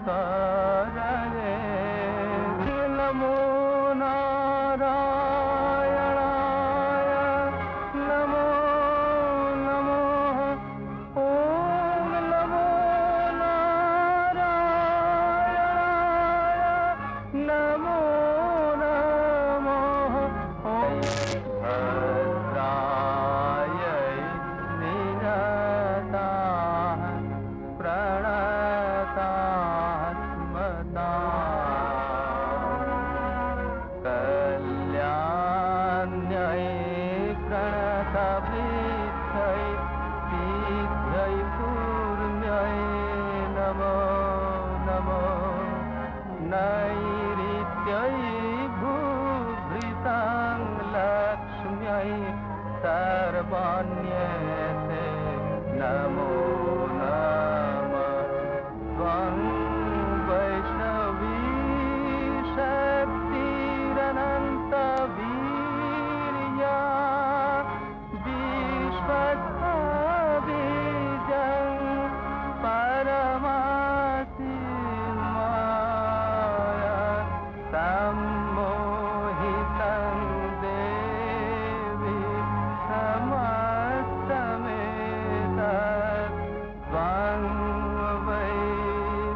तरले नमो नारायणाय नमो नमः ओम नमो नारायणाय नमो नमः ओम भद्राय निरताः प्रणतात्मता कल्याण्यै प्रणतवृद्धै शीघ्रै पूर्ण्यै नमो नमो नैऋत्यै भूभृतां लक्ष्म्यै सर्वाण्येते नमो नमः त्वं वैष्णवी शक्तिरनन्तवीर्या विश्वस्ताबीजं परमासि माया सम्मोहितं देवी समस्तमेतत् त्वं वै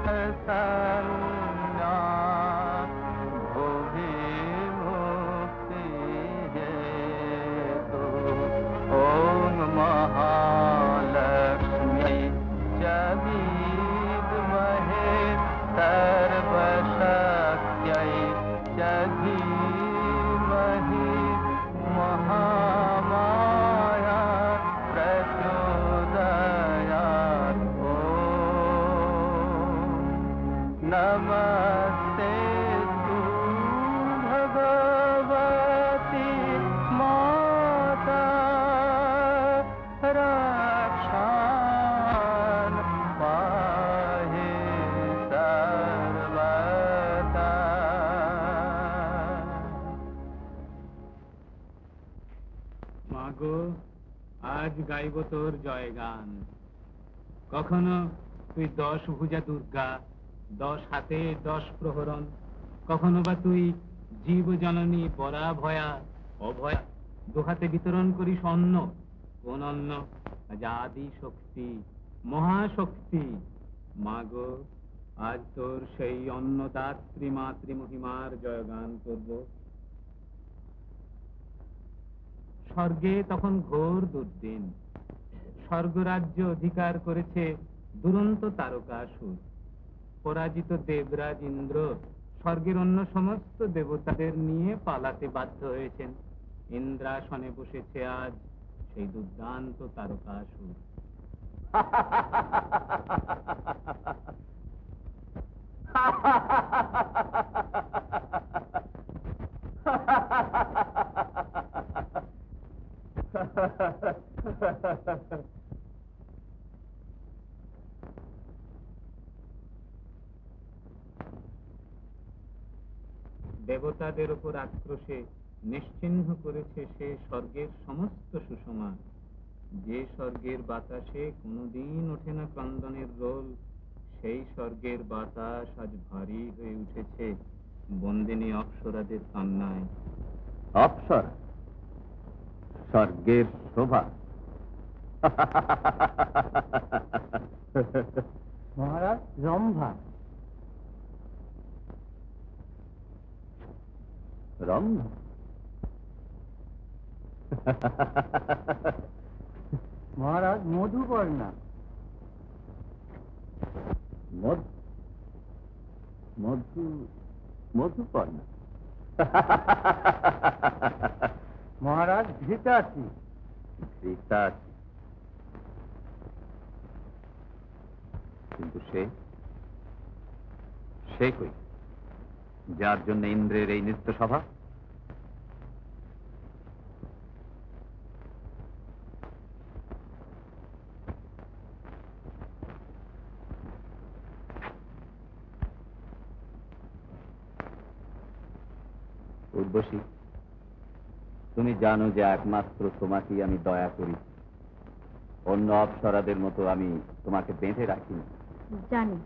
प्रसन्ना भुवि मुक्तिहेतुः ॐ महालक्ष्म्यै च विद्महे सर्वशक्त्यै च धीमहि महामाया प्रचोदयात् ॐ नमस्ते तु भगवती माता रक्षान् पाहि सर्वदा। মাগো, আজ গাইব তোর জয়গান। কখনো তুই 10 ভুজা দুর্গা, 10 হাতে 10 প্রহরণ, কখনো বা তুই জীব জননী পরা ভয়া অভয়া, দুহাতে বিতরণ করিস অন্ন। কোন অন্ন? আজ আদি শক্তি, মহাশক্তি। মাগো, আজ তোর সেই অন্নদাত্রী মাতৃ মহিমার জয়গান করব। স্বর্গে তখন ঘোর দুর্দিন। স্বর্গরাজ্য অধিকার করেছে দুরন্ত তারকাসুর। পরাজিত দেবরাজ ইন্দ্র স্বর্গের অন্য সমস্ত দেবতাদের নিয়ে পালাতে বাধ্য হয়েছেন। ইন্দ্রাসনে বসেছে আজ সেই দুর্দান্ত তারকাসুর। দেবতাদের উপর আক্রোশে নিশ্চিহ্ন করেছে সে স্বর্গের সমস্ত সুষমা। যে স্বর্গের বাতাসে কোনোদিন ওঠে না ক্রন্দনের রোল, সেই স্বর্গের বাতাস আজ ভারী হয়ে উঠেছে বন্দিনী অপ্সরাদের কান্নায়। অপ্সরা স্বর্গের শোভা। মহারাজ, রম্ভা। রম্ভা? মহারাজ, মধুপর্ণা। মধুপর্ণা? মহারাজ, ঘৃতাচি। ঘৃতাচি? কিন্তু সে কই, যার জন্য ইন্দ্রের এই নৃত্য সভা? উর্বশী, তুমি জানো যে একমাত্র তোমাকেই আমি দয়া করি। অন্য অপ্সরাদের মতো আমি তোমাকে বেঁধে রাখিনি। জানি।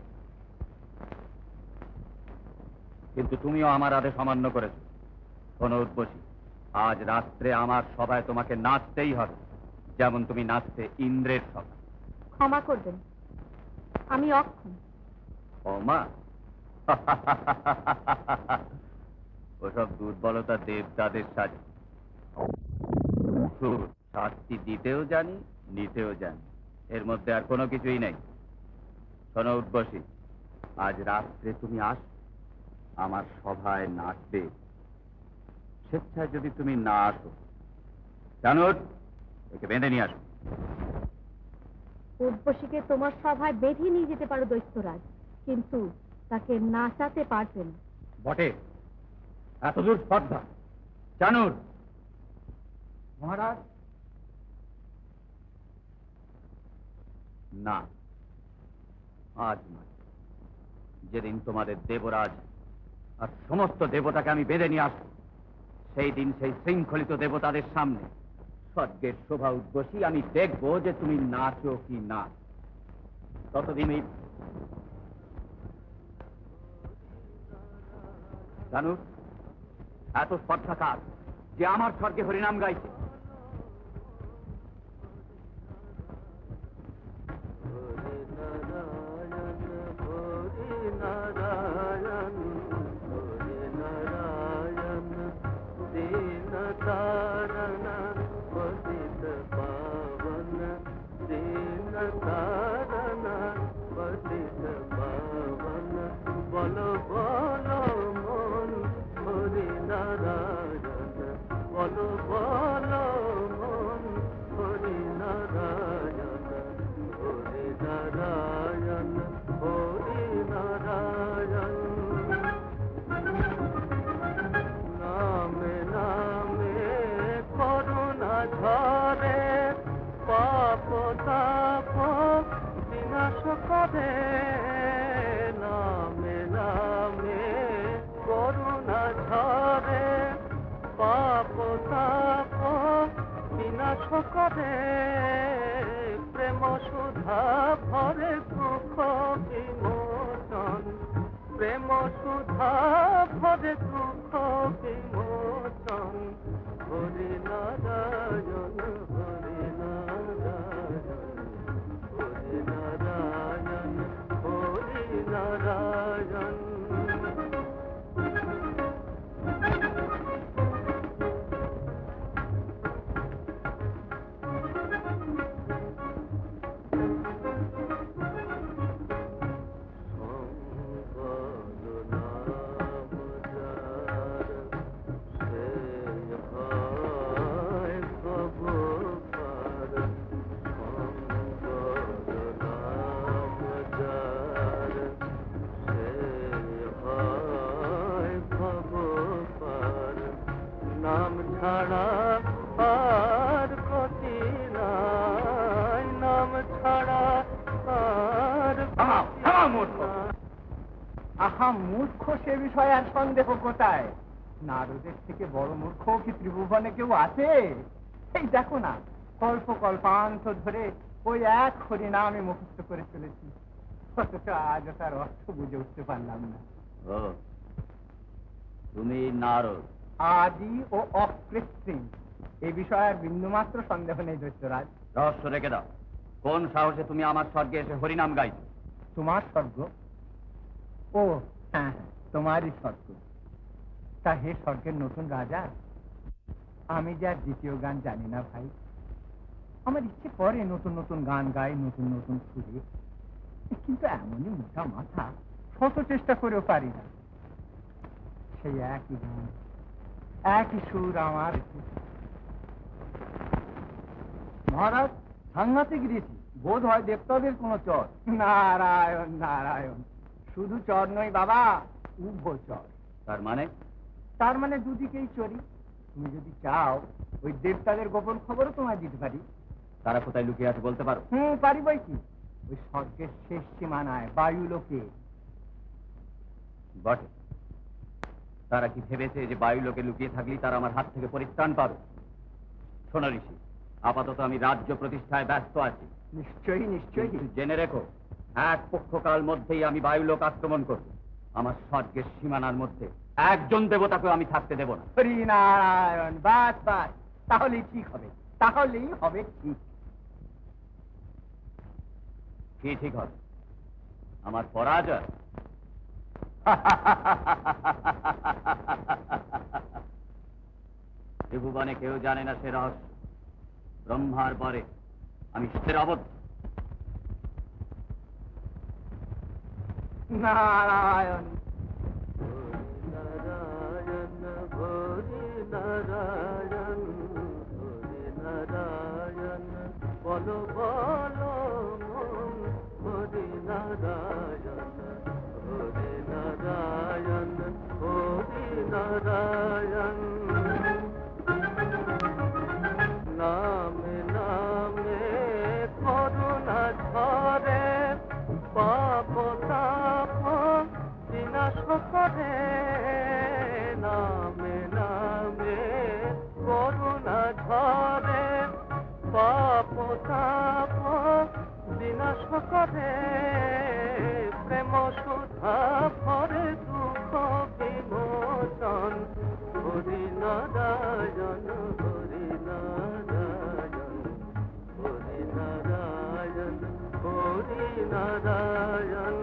কিন্তু তুমিও আমার আদেশ অমান্য করেছো। শোনো উর্বশী, আজ রাত্রে আমার সভায় তোমাকে নাচতেই হবে, যেমন তুমি নাচতে ইন্দ্রের সভায়। ক্ষমা করবেন, আমি অক্ষম। ও মা, ওসব দুর্বলতা দেবতাদের সাজে। শাস্তি দিতেও জানি, নিতেও জানি, এর মধ্যে আর কোনো কিছুই নেই। শোনো উর্বশী, আজ রাত্রে তুমি আমার সভায় নাচবে। স্বেচ্ছায় যদি তুমি না আসো, জানো, একে বেঁধে নিয়ে আসো। উর্বশীকে তোমার সভায় বেঁধে নিয়ে যেতে পারো দৈত্যরাজ, কিন্তু তাকে নাচাতে পারবে না। বটে, এতদূর স্পর্ধা জানুর। মহারাজ, না, আজ নয়। যেদিন তোমাদের দেবরাজ আর সমস্ত দেবতাকে আমি বেঁধে নিয়ে আসবো, সেই দিন সেই শৃঙ্খলিত দেবতাদের সামনে স্বর্গের শোভা উদ্বসী আমি দেখবো যে তুমি নাচো কি না। ততদিন জানুর, এত স্পর্ধা কার যে আমার স্বর্গে হরিনাম গাইছে? প্রেম সুধা ভরে দুঃখ বিমোচন, প্রেম সুধা ভরে দুঃখ বিমোচন। হরি নারায়ণ, হরি নারায়ণ, হরি নারায়ণ, হরি নারায়ণ। নাম ছাড়া আর গতি নাই, নাম ছাড়া আর আহা মূর্খ, সে বিষয়ে আর সন্দেহ কোথায়? নারদের থেকে বড় মূর্খ কি ত্রিভুবনে কেউ আছে? এই দেখো না, কল্প কল্পান্ত ধরে ওই এক হরিনাম আমি মুখস্থ করে চলেছি, অথচ আজ তার অর্থ বুঝে উঠতে পারলাম না। ও, তুমি নারদ? আদি ও অকৃত্রিম, এই বিষয়ে আর বিন্দুমাত্র সন্দেহ নেই দৈত্যরাজ। রহস্য রেখে দাও। কোন সাহসে তুমি আমার স্বর্গে এসে হরিনাম গাইছো? তোমার স্বর্গ? ও হ্যাঁ হ্যাঁ, তোমারই স্বর্গ। তা হে স্বর্গের নতুন রাজা, আমি যে আর দ্বিতীয় গান জানি না ভাই। আমার ইচ্ছে করে নতুন নতুন গান গাই, নতুন নতুন সুরে, কিন্তু এমনই মোটা মাথা, শত চেষ্টা করেও পারি না। সেই একই গান, একই সুর আমার। মহারাজ, সাংঘাতিক রীতি, বোধ হয় দেবতাদের কোনো চর। নারায়ণ নারায়ণ, শুধু চর নয় বাবা, উভচর। তার মানে? তার মানে দুদিকেই চরি। তুমি যদি চাও ওই দেবতাদের গোপন খবরও তোমায় দিতে পারি। তারা কোথায় লুকিয়ে আছে বলতে পারো? পারি বই কি, ওই স্বর্গের শেষ সীমানায় বায়ুলোকে। বটে, তারা কি ভেবেছে যে বায়ুলোকে লুকিয়ে থাকলেই তারা আমার হাত থেকে পরিত্রাণ পাবে? শোনো ঋষি, আপাতত আমি রাজ্য প্রতিষ্ঠায় ব্যস্ত আছি। নিশ্চয়ই নিশ্চয়ই। কিন্তু জেনে রেখো, এক পক্ষকাল মধ্যেই আমি বায়ুলোক আক্রমণ করব। আমার স্বর্গের সীমানার মধ্যে একজন দেবতাকে আমি থাকতে দেব না। হরিনারায়ণ, বাস বাস, তাহলেই ঠিক হবে, তাহলেই হবে ঠিক। কি ঠিক হবে? আমার পরাজয়। ত্রিভুবনে কেউ জানে না সে রহস্য। ব্রহ্মার পরে আমি সে অবদ্ধ। নারায়ণ নারায়ণ হরি নারায়ণ হরি নারায়ণ বলো বলো মন হরি নারায়ণ হরি নারায়ণ হরি নারায়ণ নামে নামে করুণা ঝরে পাপ তাপ বিনাশ করে নামে নামে করুণা ঝরে পাপ তাপ বিনাশ করে প্রেম সুধা ভরে দুঃখ বিমোচন হরি নারায়ণ হরি নারায়ণ হরি নারায়ণ হরি নারায়ণ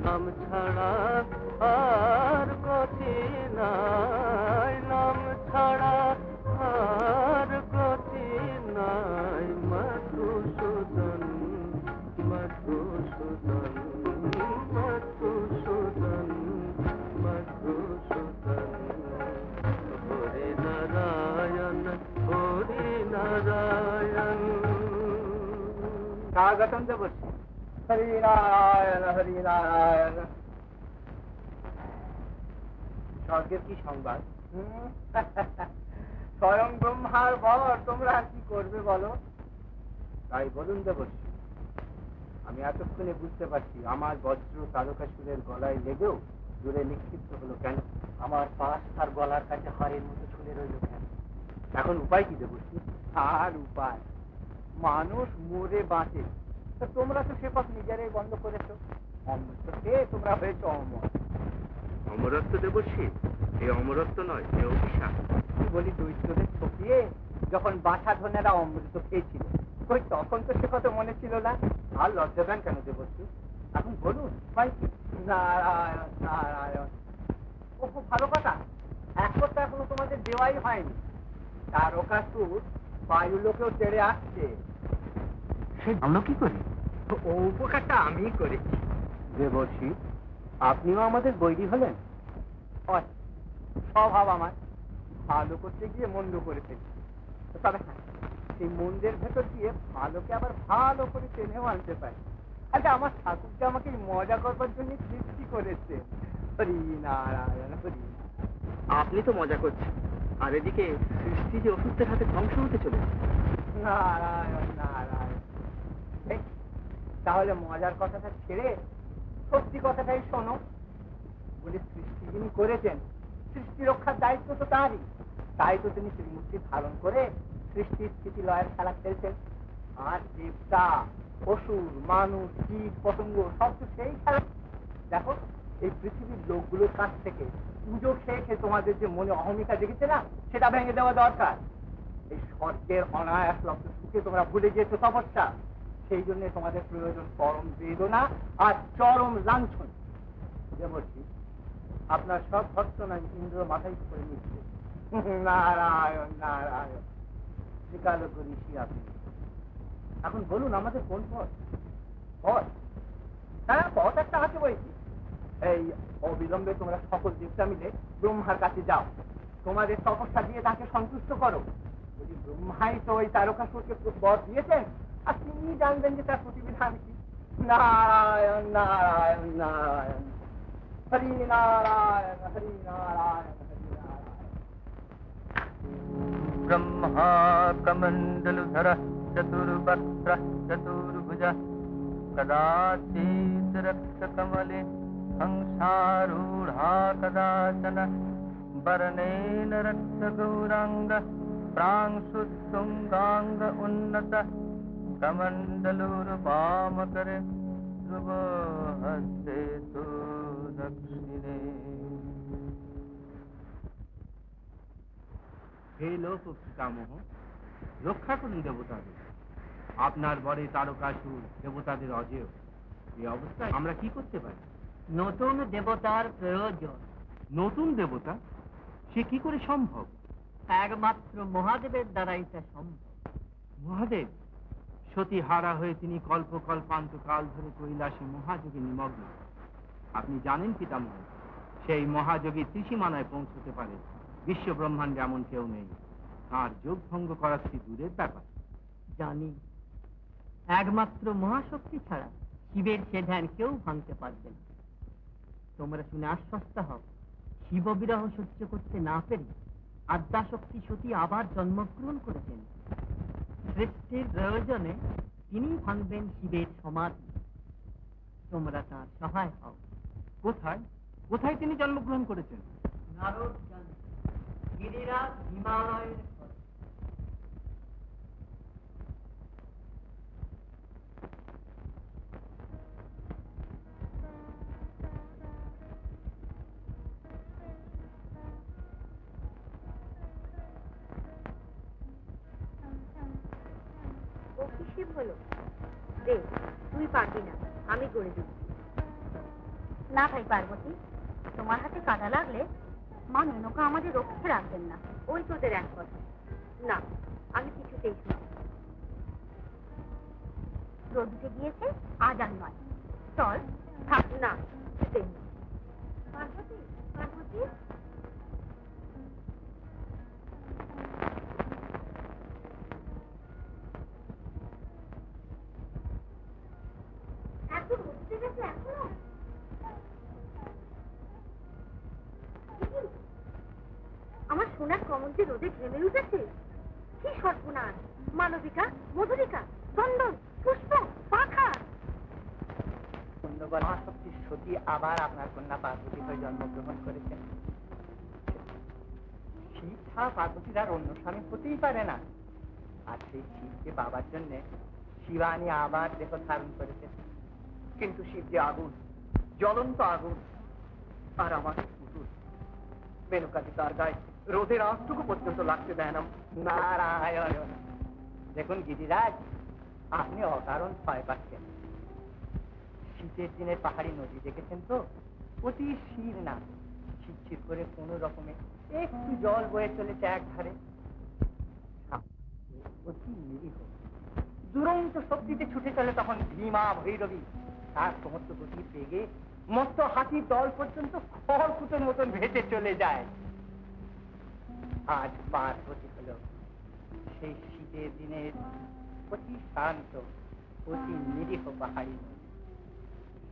নাম ছাড়া আর গতি নাই নাম ছাড়া আর গতি নাই মধুসূদন মধুসূদন মধুসূদন মধুসূদন হরি নারায়ণ হরি নারায়ণ স্বাগতম দেবশ্রী। হরিনারায়ণ হরিনারায়ণ। স্বর্গের কি সংবাদ? স্বয়ং ব্রহ্মার বর, তোমরা আর কি করবে বলো? তাই বলুন দেবশ্রী, আমি এতক্ষণে বুঝতে পারছি আমার বজ্র তারকাসুরের গলায় লেগেও দূরে নিক্ষিপ্ত হলো কেন? আমার পাশ তার গলার কাছে হাড়ের মতো ঝুলে রইল কেন? এখন উপায় কি দেবশ্রী? আর উপায়? মানুষ মরে বাঁচে, তা তোমরা তো সে পথ নিজেরাই বন্ধ করেছো। অমৃত খেয়ে তোমরা হয়েছো অমর। অমরত্ব দেবশ্রী, এই অমরত্ব নয়, এ অভিশাপ। কি বলি, দৈত্যদের ঠকিয়ে যখন বাছা ধনেরা অমৃত খেয়েছিল, ওই তখন তো সে কথা মনে ছিল না। আর লজ্জা দেন কেন দেবশ্রী? এখন বলুন ভাই। নারায়ণ নারায়ণ। ও খুব ভালো কথা, এক কথা এখনো তোমাদের দেওয়াই হয়নি। তারকাসুর বায়ুলোকেও তেড়ে আসছে। সে জানলো কি করে? ও উপকারটা আমি করেছি। দেবর্ষি, আপনিও আমাদের বৈরী হলেন? স্বভাব আমার, ভালো করতে গিয়ে মন্দ করে ফেলি। তবে হ্যাঁ, সেই মন্দের ভেতর দিয়ে ভালোকে আবার ভালো করে টেনেও আনতে পারি। আচ্ছা, আমার ঠাকুরকে আমাকে মজা করবার জন্য সৃষ্টি করেছে। হরি নারায়ণ হরি। আপনি তো মজা করছেন, আর এদিকে সৃষ্টি যে অসুস্থের হাতে ধ্বংস হতে চলেছে। নারায়ণ নারায়ণ। তাহলে মজার কথাটা ছেড়ে সত্যি কথাটাই শোনো। বলে সৃষ্টি যিনি করেছেন, সৃষ্টি রক্ষার দায়িত্ব তো তারই। তাই তো তিনি শ্রীমূর্তি ধারণ করে সৃষ্টির স্থিতি লয়ের খেলা খেলছেন। আর দেবতা, অসুর, মানুষ, কীট, পতঙ্গ সব তো সেই খেলা। দেখো, এই পৃথিবীর লোকগুলোর কাছ থেকে পুজো খেয়ে খেয়ে তোমাদের যে মনে অহমিকা জেগেছে না, সেটা ভেঙে দেওয়া দরকার। এই স্বর্গের অনায়াস লব্ধ সুখে তোমরা ভুলে গিয়েছো তপস্যা। সেই জন্য তোমাদের প্রয়োজন পরম বেদনা আর চরম লাঞ্ছন। দেবর্ষি, আপনার সব ভর্সনা ইন্দ্র মাথায় করে নিচ্ছে। নারায়ণ নারায়ণ। শ্রীকালজ্ঞ ঋষি আপনি। এখন বলুন আমাদের কোন পথ? পথ? হ্যাঁ, পথ একটা আছে বলছি। এই অবিলম্বে তোমরা সকল দেবতা মিলে ব্রহ্মার কাছে যাও, তোমাদের তপস্যা দিয়ে তাকে সন্তুষ্ট করো। যদি ব্রহ্মাই তো ওই তারকাসুরকে বর দিয়েছেন, আর তিনি জানবেন যে তার প্রতিবিধান কি। নারায়ণ নারায়ণ নারায়ণ হরি নারায়ণ হরি নারায়ণ হরি নারায়ণ। ব্রহ্মা কমণ্ডলধর চতুর্বক্ত্র চতুর্ভুজ কদাচিৎ রক্তকমলে হংসারূঢ়া কদাচন বর্ণেন রক্তগৌরাঙ্গ প্রাংশুতুঙ্গাঙ্গ উন্নত কমণ্ডলুর্বামকরে ধ্রুব হস্তে তু দক্ষিণে। হে লোক পিতামহ, রক্ষা করুন দেবতাদের। আপনার বরে তারকাসুর দেবতাদের অজেয়। এই অবস্থায় আমরা কি করতে পারি? নতুন দেবতার প্রয়োজন। নতুন দেবতা? সে কি করে সম্ভব? একমাত্র মহাদেবের দ্বারা এটা সম্ভব। মহাদেব সতী হারা হয়ে তিনি কল্প কল্পান্তকাল ধরে কৈলাসে মহাযোগে নিমগ্ন। আপনি জানেন পিতামহ, সেই মহাযোগী ত্রিসীমানায় পৌঁছতে পারে বিশ্ব ব্রহ্মাণ্ডে এমন কেউ নেই। তার যোগ ভঙ্গ করা কি দূরের ব্যাপার। জানি, একমাত্র মহাশক্তি ছাড়া শিবের সে ধ্যান কেউ ভাঙতে পারবে না। তোমরা শুনে আশ্বস্ত হও, শিব বিরহ সহ্য করতে না পেরে আদ্যাশক্তি সতী আবার জন্মগ্রহণ করেছেন। সৃষ্টির প্রয়োজনে তিনি ভাঙবেন শিবের সমাধি। তোমরা তাঁর সহায় হও। কোথায় কোথায় তিনি জন্মগ্রহণ করেছেন? নারদ জানে, গিরিরাজ হিমালয়ের পরে। ও কি শিব হলো? দে, তুই পারবি না, আমি করে দিচ্ছি। না ভাই পার্বতী, তোমার হাতে কাদা লাগলে মা মেনকা আমাদের রক্ষে রাখবেন না। ওই তোদের এক কথা। না, আমি কিছুতেই শুনি। রোদ উঠে গিয়েছে, আজ আর নয়। চল, থাক না, কিছুতেই না। পার্বতী, পার্বতী, এত রোদ উঠে গেছে এখনো? আমার সোনার কমল যে রোদে ঘেমে উঠেছে। কি সর্বনাশ! মালবিকা, মধুরিকা, চন্দন, পুষ্প, পাখা। পুণ্যবান মহাশক্তির সতী আবার আপনার কন্যা পার্বতী হয়ে জন্মগ্রহণ করেছেন। শিব ছাড়া পার্বতীর আর অন্য স্বামী হতেই পারে না। আর সেই শিবকে বাবার জন্য শিবানী আবার দেহ ধারণ করেছেন। কিন্তু শিব যে আগুন, জ্বলন্ত আগুন। আর আমার পুতুল মেনকাদি তার গায়ে রোদের আঁচটুকু পর্যন্ত লাগতে দেয় না। নারায়ণ। দেখুন গিরিরাজ, আপনি অকারণ ভয় পাচ্ছেন। শীতের দিনের পাহাড়ি নদী দেখেছেন তো? অতি শির না, ছিটছিট করে কোন রকমে একটু জল বয়ে চলেছে এক ধারে। অতি নিরীহ দুরন্ত শক্তিতে ছুটে চলে তখন ভীমা ভৈরবী। তার সমস্ত গতির বেগে মস্ত হাতির দল পর্যন্ত খড়কুটোর মতন ভেসে চলে যায়। আজ পার্বতী হল সেই শীতের দিনের অতি শান্ত, অতি নিরীহ পাহাড়ি নদী।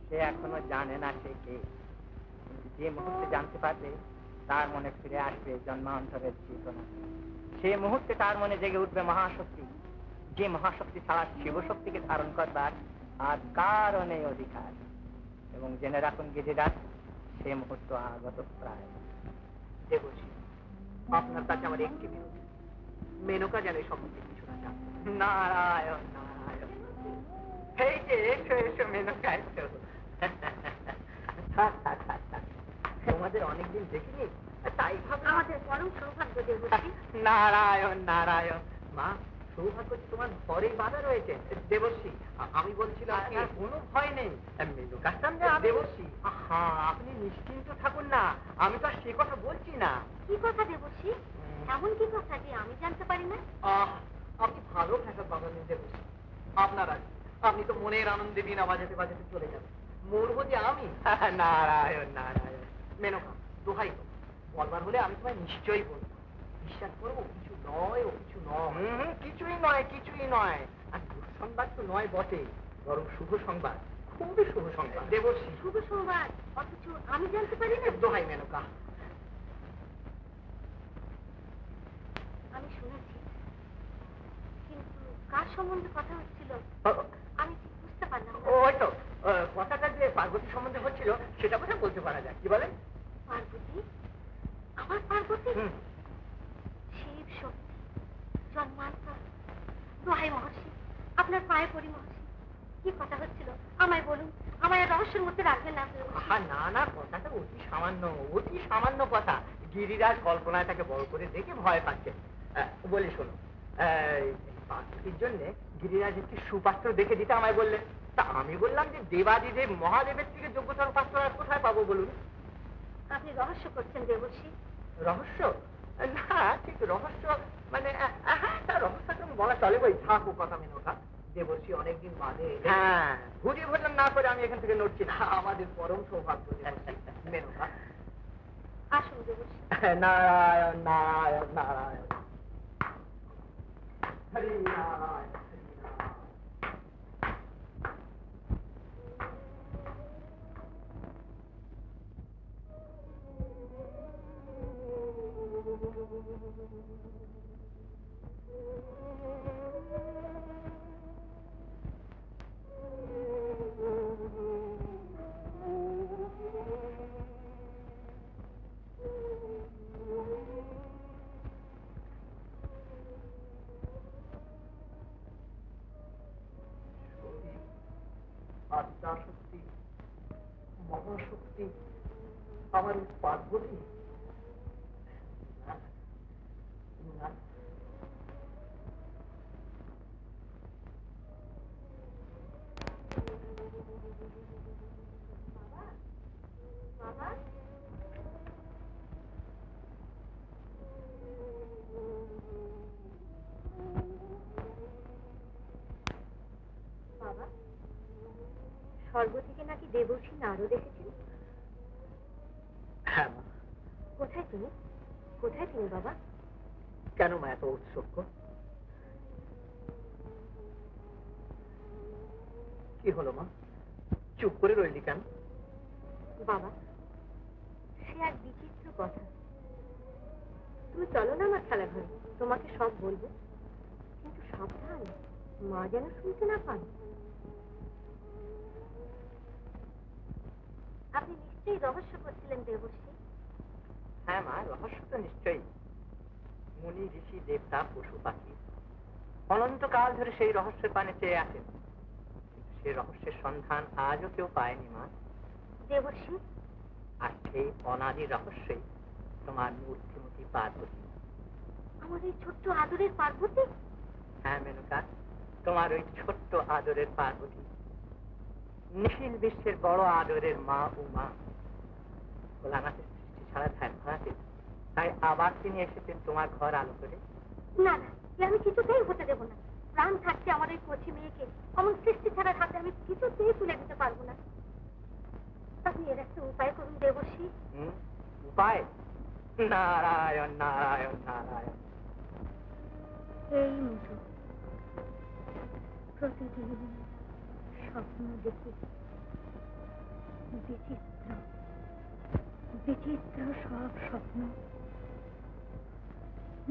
সে এখনো জানে না সে কে, কিন্তু যে মুহূর্তে জানতে পারবে তার মনে ফিরে আসবে জন্মান্তরের চেতনা। সে মুহূর্তে তার মনে জেগে উঠবে মহাশক্তি, যে মহাশক্তি ছাড়া শিবশক্তিকে ধারণ করবার আর কারণে অধিকার। এবং জেনে রাখুন গিরিরাজ, সে মুহূর্ত আগত প্রায়। দেবশ্রী, আপনার কাছে আমার একটি বিরোধী, মেনকা যেন এই সম্বন্ধে কিছু না জানে। নারায়ণ নারায়ণ। এই যে এসো এসো মেনকা এসো। তোমাদের অনেকদিন দেখিনি, তাই ভাবলাম আমাদের পরম সৌভাগ্য দেবশ্রী। নারায়ণ নারায়ণ। মা, সৌভাগ্য তোমার ঘরেই বাধা রয়েছে। দেবশ্রী, আমি বলছিলাম কি, কোনো ভয় নেই। মেনকার সামনে দেবশ্রী, আপনি নিশ্চিন্ত থাকুন না, আমি তো আর সে কথা বলছি না। কি কথা দেবশ্রী? এমন কি কথা যে আমি জানতে পারি না? আপনি ভালো ফ্যাশন বাজালেন দেবশ্রী। আপনার আগে আপনি তো মনের আনন্দে বিনা বাজাতে বাজাতে চলে যাবেন, মরবো যে আমি। নারায়ণ নারায়ণ। মেনকা, দোহাই তো, বলবার হলে আমি তোমায় নিশ্চয়ই বলবো। বিশ্বাস করবো, কিছু নয়, ও কিছু নয়। কিছুই নয়, কিছুই নয়। আর দুঃসংবাদ তো নয় বটে, বরং শুভ সংবাদ। খুবই শুভ সংবাদ দেবশ্রী। শুভ সংবাদ, অথচ আমি জানতে পারি না। দোহাই মেনকা, আমি শুনেছি, কিন্তু কার সম্বন্ধে কথা হচ্ছিল আমি ঠিক বুঝতে পারলাম না। ওই তো কথাটা যে পার্বতী সম্বন্ধে হচ্ছিল সেটা কথা বলতে পারা যায়, কি বলেন? পার্বতী? আমার পার্বতী? শিব শক্তি জন্মান্তর। দোহাই মহর্ষি, আপনার পায়ে পড়ি মহর্ষি, কি কথা হচ্ছিল আমায় বলুন, আমায় রহস্যের মধ্যে রাখবেন না। না না, কথাটা অতি সামান্য কথা। গিরিরাজ কল্পনায় তাকে বড় করে দেখে ভয় পাচ্ছে। বলি শোনো, পার্বতীর জন্য গিরিরাজ একটি সুপাত্র দেখে দিতে আমায় বললেন। তা আমি বললাম যে দেবাদিদেব মহাদেবের থেকে যোগ্যতর পাত্র আর কোথায় পাবো বলুন? আপনি রহস্য করছেন দেবর্ষি? রহস্য না, ঠিক রহস্য মানে হ্যাঁ, তা রহস্য তুমি বলা চলে, বই থাকো কথা মেনকা। দেবর্ষি অনেকদিন বাদে, হ্যাঁ, ভুজি ভোজন না করে আমি এখান থেকে নড়ছি না। আমাদের পরম সৌভাগ্য মেনকা। আসুন দেবর্ষি। নারায়ণ নারায়ণ নারায়ণ, হরি নারায়ণ হরি নারায়ণ। আদ্যাশক্তি, মহাশক্তি আমার এই পার্বতী। না, বাবা, বাবা, স্বর্গ থেকে নাকি দেবর্ষি নারদ এসেছেন? হ্যাঁ মা। কোথায় তিনি? কোথায় তিনি বাবা? কেন মা এত উৎসুক? কি হলো মা, চুপ করে রইলি কেন? বাবা, সে এক বিচিত্র কথা। তুমি চলো না আমার খেলা ঘরে, তোমাকে সব বলবো, কিন্তু সাবধান, মা যেন শুনতে না পান। আপনি নিশ্চয়ই রহস্য করছিলেন দেবশ্রী? হ্যাঁ মা, রহস্য তো নিশ্চয়ই। মুনি ঋষি দেবতা পশু পাখি অনন্তকাল ধরে সেই রহস্যের পানে চেয়ে আছেন, কিন্তু সেই রহস্যের সন্ধান আজও কেউ পায়নি মা। দেবশ্রী? আর সেই অনাদি রহস্যই তোমার মূর্তিমতী পার্বতী। আমার এই ছোট্ট আদরের পার্বতী? হ্যাঁ মেনকা, তোমার ওই ছোট্ট আদরের পার্বতী, নিখিল বিশ্বের বড় আদরের মা উমা। ভোলানাথের সৃষ্টি ছাড়া ধ্যান হারাতে, তাই আবার তিনি এসেছেন তোমার ঘর আলো করে। না না, এ আমি কিছুতেই হতে দেবো না। প্রাণ থাকতে আমার ওই কচি মেয়েকে অমন সৃষ্টি ছাড়ার হাতে আমি কিছুতেই তুলে দিতে পারবো না। আপনি এর একটা উপায় করুন দেবশ্রী। উপায়? নারায়ণ নারায়ণ নারায়ণ। এই মতো প্রতিদিন স্বপ্ন দেখি, বিচিত্র বিচিত্র সব স্বপ্ন,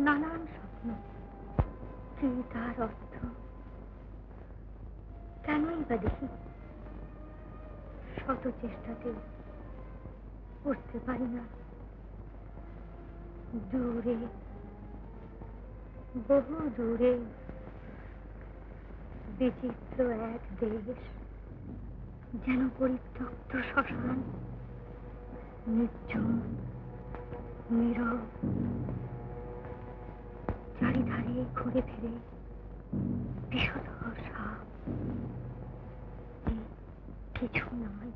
নানান স্বপ্ন। কি তার অর্থ? কেনই বা দেখি? শত চেষ্টাতেও বুঝতে পারি না। দূরে, বহু দূরে বিচিত্র এক দেশ, যেন পরিত্যক্ত শ্মশান, নির্জন নীরব, চারিধারে ঘুরে ফিরে বিষধর সাপ। কিছু নয়।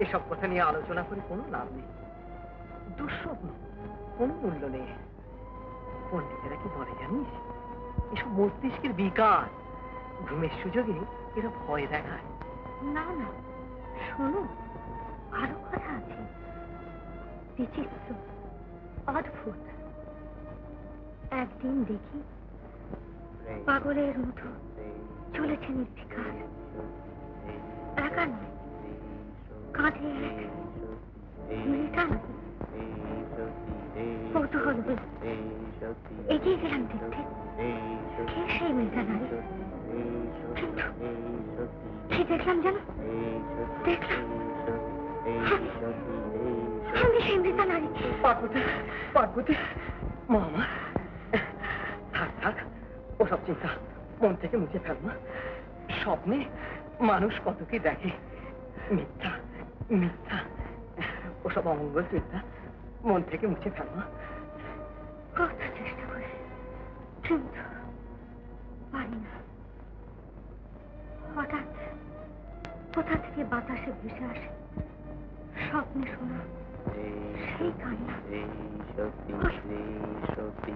এসব কথা নিয়ে আলোচনা করে কোনো লাভ নেই। দুঃস্বপ্ন, কোনো মূল্য নেই। পণ্ডিতেরা কি বলে জানিস, এসব মস্তিষ্কের বিকার, ঘুমের সুযোগে এরা ভয় দেখায়। না না, শোনো, আরো কথা আছে, বিচিত্র, অদ্ভুত। একদিন দেখি পাগলের মতো চলেছে নির্বিকার, একাকার নয়, কাঁধে মেয়েটা নয়, কৌতূহল হল এগিয়ে গেলাম দেখতে কে সেই মেয়েটা নারী। কিন্তু কি দেখলাম জানো? দেখলাম আমি সেই মৃতা নারী। পার্বতী, পার্বতী, মামা, থাক থাক, ওসব চিন্তা মন থেকে মুছে ফেল মা। স্বপ্নে মানুষ কত কি দেখে, মিথ্যা মিথ্যা, ওসব অমঙ্গল চিন্তা মন থেকে মুছে ফেল মা। কত চেষ্টা করি কিন্তু পারি না। হঠাৎ কোথা থেকে বাতাসে ভেসে আসে স্বপ্নে শোনা সেই কান্না,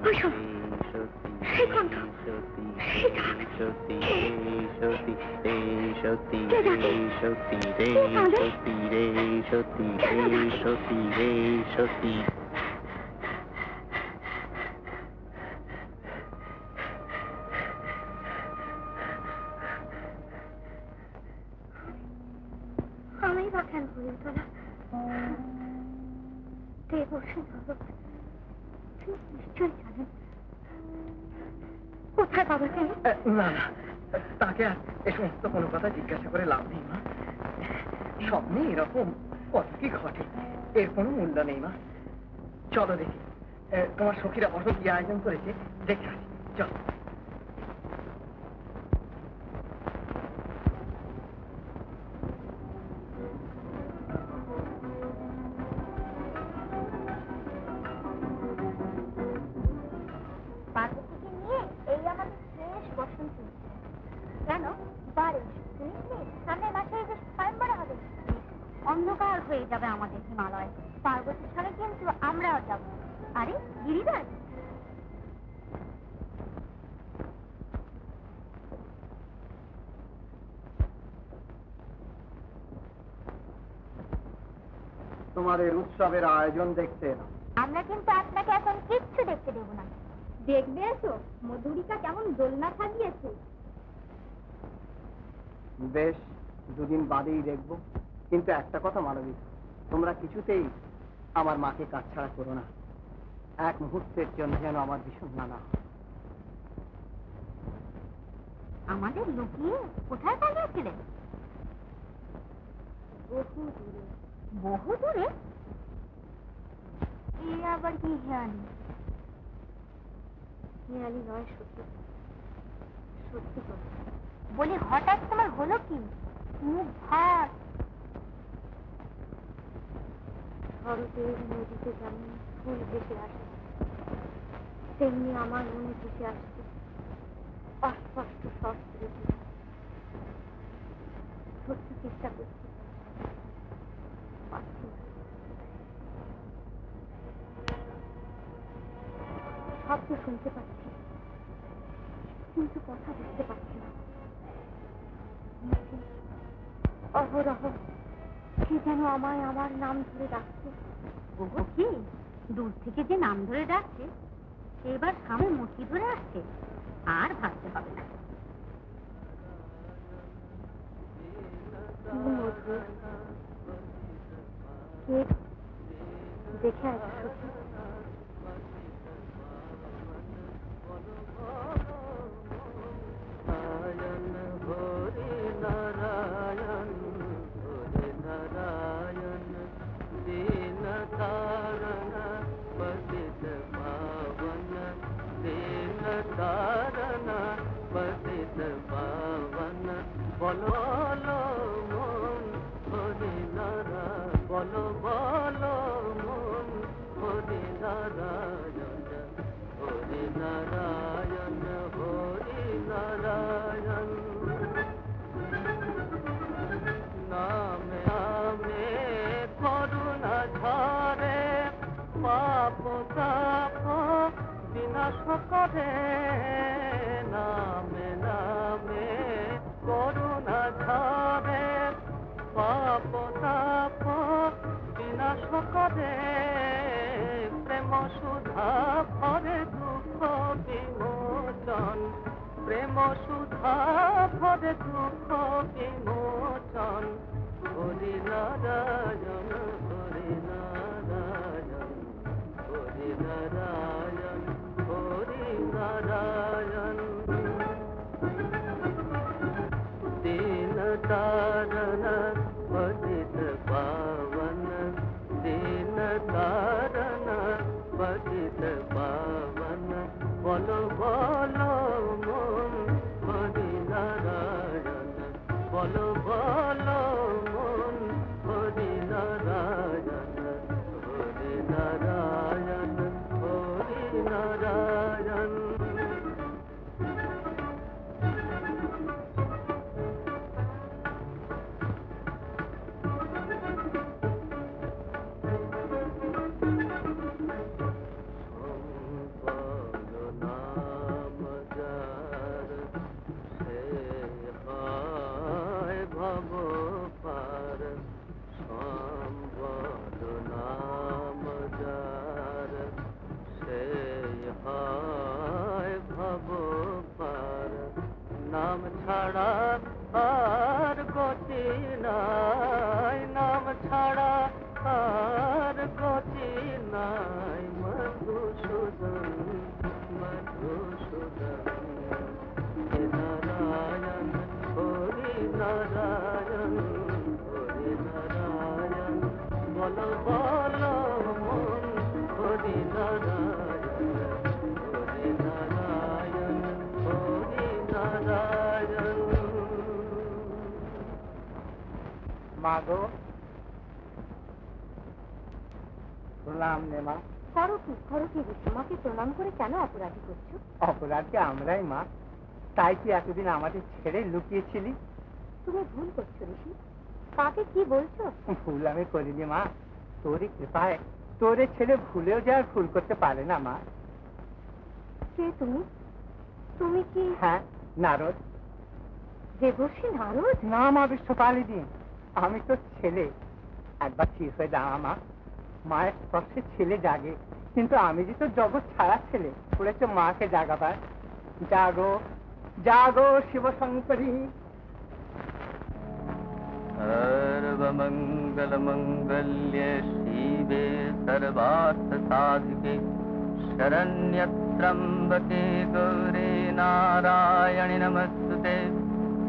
ওই শোন, সেই কণ্ঠ, সেই ডাক। কে ডাকে? কে কাঁদে? আমি বা কেন হয়ে তোলা দেবর্ষী জগৎ নিশ্চয় জানেন কোথায় বাবাকে। না না, তাকে আর এ সমস্ত কোনো কথা জিজ্ঞাসা করে লাভ নেই মা। স্বপ্নে এরকম কত কি ঘটে, এর কোনো মূল্য নেই মা। চলো দেখি তোমার সখীরা বসত কি আয়োজন করেছে দেখে আসি, চলো। পার্বতীকে নিয়ে এই আমাদের শেষ বসন্ত উৎসব। কেন বারে শুনিসনি সামনের মাসে বেশ স্বয়ংবর হবে, অন্ধকার হয়ে যাবে আমাদের হিমালয়। পার্বতীর সঙ্গে কিন্তু আমরাও যাব। আরে গিরিরাজ, তোমাদের উৎসবের আয়োজন দেখতে এলাম। আমরা কিন্তু আপনাকে এখন কিচ্ছু দেখতে দেবো না। দেখবে এসো মধুরিকা কেমন দোলনা সাজিয়েছে। বেশ, দুদিন বাদেই দেখবো, কিন্তু একটা কথা মানবী, তোমরা কিছুতেই আমার মাকে কাছছাড়া করো না। এক মুহূর্তের জন্য যেন আমার ভীষণ নানা। আমাদের লুকিয়ে কোথায় পালিয়েছিলেন? বহু দূরে। বহু দূরে? এ আবার কি হেয়ালি? হেয়ালি নয়, সত্যি সত্যি কথা বলি। হঠাৎ তোমার হলো কি? মুখ ভার। শরতের নদীতে যেমন ফুল ভেসে আসে, তেমনি আমার মনে ভেসে আসছে অস্পষ্ট শস্ত্র। সত্যি চেষ্টা করছি, পারছি না। শব্দ শুনতে পাচ্ছি কিন্তু কথা বুঝতে পারছি না। অহরহ কে যেন আমায় আমার নাম ধরে ডাকছে। ওগো কি দূর থেকে যে নাম ধরে ডাকছে, এবার সামনে মুঠি ধরে আসছে, আর ভাবতে হবে না। দেখে আসি সত্যি। বলো বলো মন হরি নারায়ণ, বলো বলো মন হরি নারায়ণ, হরি নারায়ণ, হরি নারায়ণ। নামে নামে করুণা ঝরে, পাপ তাপ বিনাশ করে। নামে নামে করুণা ঝরে, পাপ তাপ বিনাশ করে। প্রেম সুধা ভরে দুঃখ বিমোচন, প্রেম সুধা ভরে দুঃখ বিমোচন। মাগো প্রণাম নে মা। করো কি মাকে প্রণাম করে কেন অপরাধী করছো? অপরাধী আমরাই মা, তাই কি এতদিন আমাদের ছেড়ে লুকিয়েছিলি? তুমি ভুল করছো ঋষি। কাকে কি বলছো? ভুল আমি করিনি মা, তোরই কৃপায়। তোরে ছেলে ভুলেও যায় ভুল করতে পারে না মা। কে তুমি? তুমি কি? হ্যাঁ, নারদ। দেবর্ষি নারদ? না মা, বিশ্বপালিনী, আমি তো ছেলে। একবার ঠিক হয়ে দাঁড়া মা, মায়ের স্পর্শে ছেলে জাগে, কিন্তু আমি যে তো জগৎ ছাড়া ছেলে, বলেছে মাকে জাগাবার। জাগো জাগো শিব শঙ্করী। सर्वमंगल मंगल्य शिवे सर्वार्थ साधिके शरण्य त्र्यंबके गौरी नारायणि नमस्तुते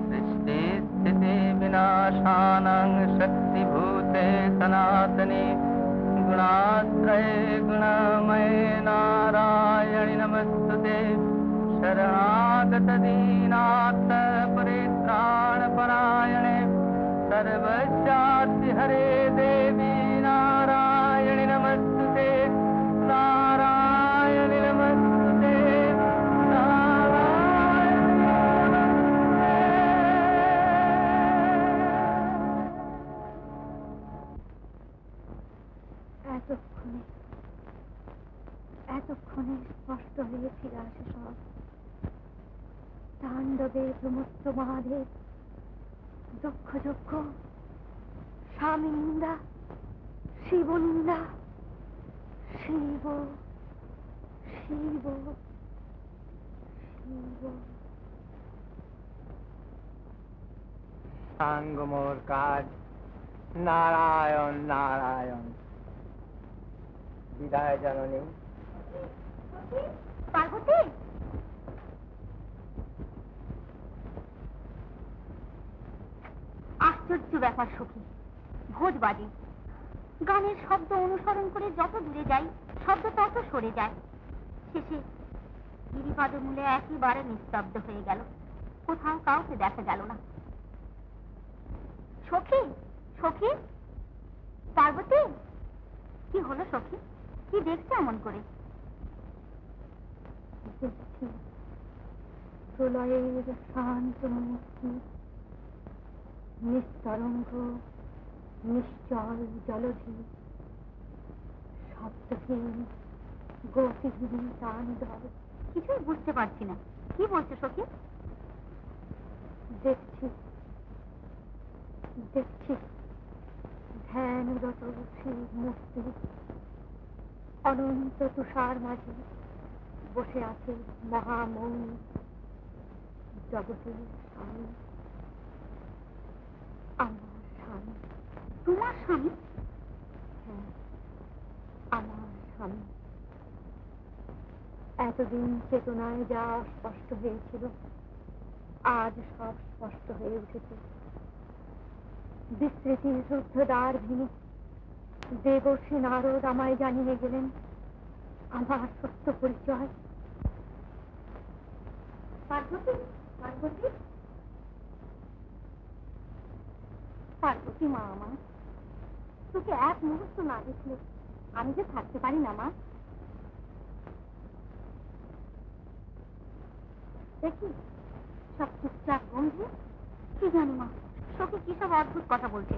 सृष्टि स्थिति विनाशानां शक्तिभूते सनातने गुणाश्रये गुणमये नारायणि नमस्तुते शरणागत दीनार्थ परित्राण परायणे सर्वस्यार्ति हरे देवी नारायणि नमस्तुते नारायणि नमस्तुते नारायणि নমস্তে। এতক্ষণে স্পষ্ট হয়ে ফিরে আসে সব। তাণ্ডবে প্রমত্ত মহাদেব, দক্ষ যজ্ঞ, স্বামী নিন্দা, শিব নিন্দা, শিব শিব শিব। সাঙ্গ মোর কাজ, নারায়ণ নারায়ণ। বিদায় জননী। পার্বতী, আশ্চর্য ব্যাপার সখী। ভোজ বাজে, গানের শব্দ অনুসরণ করে যত দূরে যাই শব্দ তত সরে যায়। শেষে গিরিপাদ মূলে একেবারে নিস্তব্ধ হয়ে গেল, কোথাও কাউকে দেখা গেল না। সখী সখী, পার্বতী, কি হলো সখী? কি দেখছো এমন করে? দেখছি প্রলয়ের শান্ত মূর্তি, নিস্তরঙ্গ নিশ্চল জলধি, শব্দহীন গতিহীন তাণ্ডব। কিছুই বুঝতে পারছি না, কি বলছো সখী? দেখছি দেখছি ধ্যানরত শিব মূর্তি অনন্ত তুষার মাঝে বসে আছে মহামৌনী, জগতের স্বামী, আমার স্বামী। তোমার স্বামী? হ্যাঁ, আমার স্বামী। এতদিন চেতনায় যা স্পষ্ট হয়েছিল, আজ সব স্পষ্ট হয়ে উঠেছে। বিস্মৃতির রুদ্ধদ্বার ভেঙে দেবর্ষি নারদ আমায় জানিয়ে গেলেন আমার সত্য পরিচয়। পার্বতী, পার্বতী, পার্বতী মা আমার, তোকে এক মুহূর্ত না দেখলে আমি যে থাকতে পারি না মা। দেখি সব চুপচাপ গন্ধে, কি জানি মা, তোকে কি সব অদ্ভুত কথা বলছে।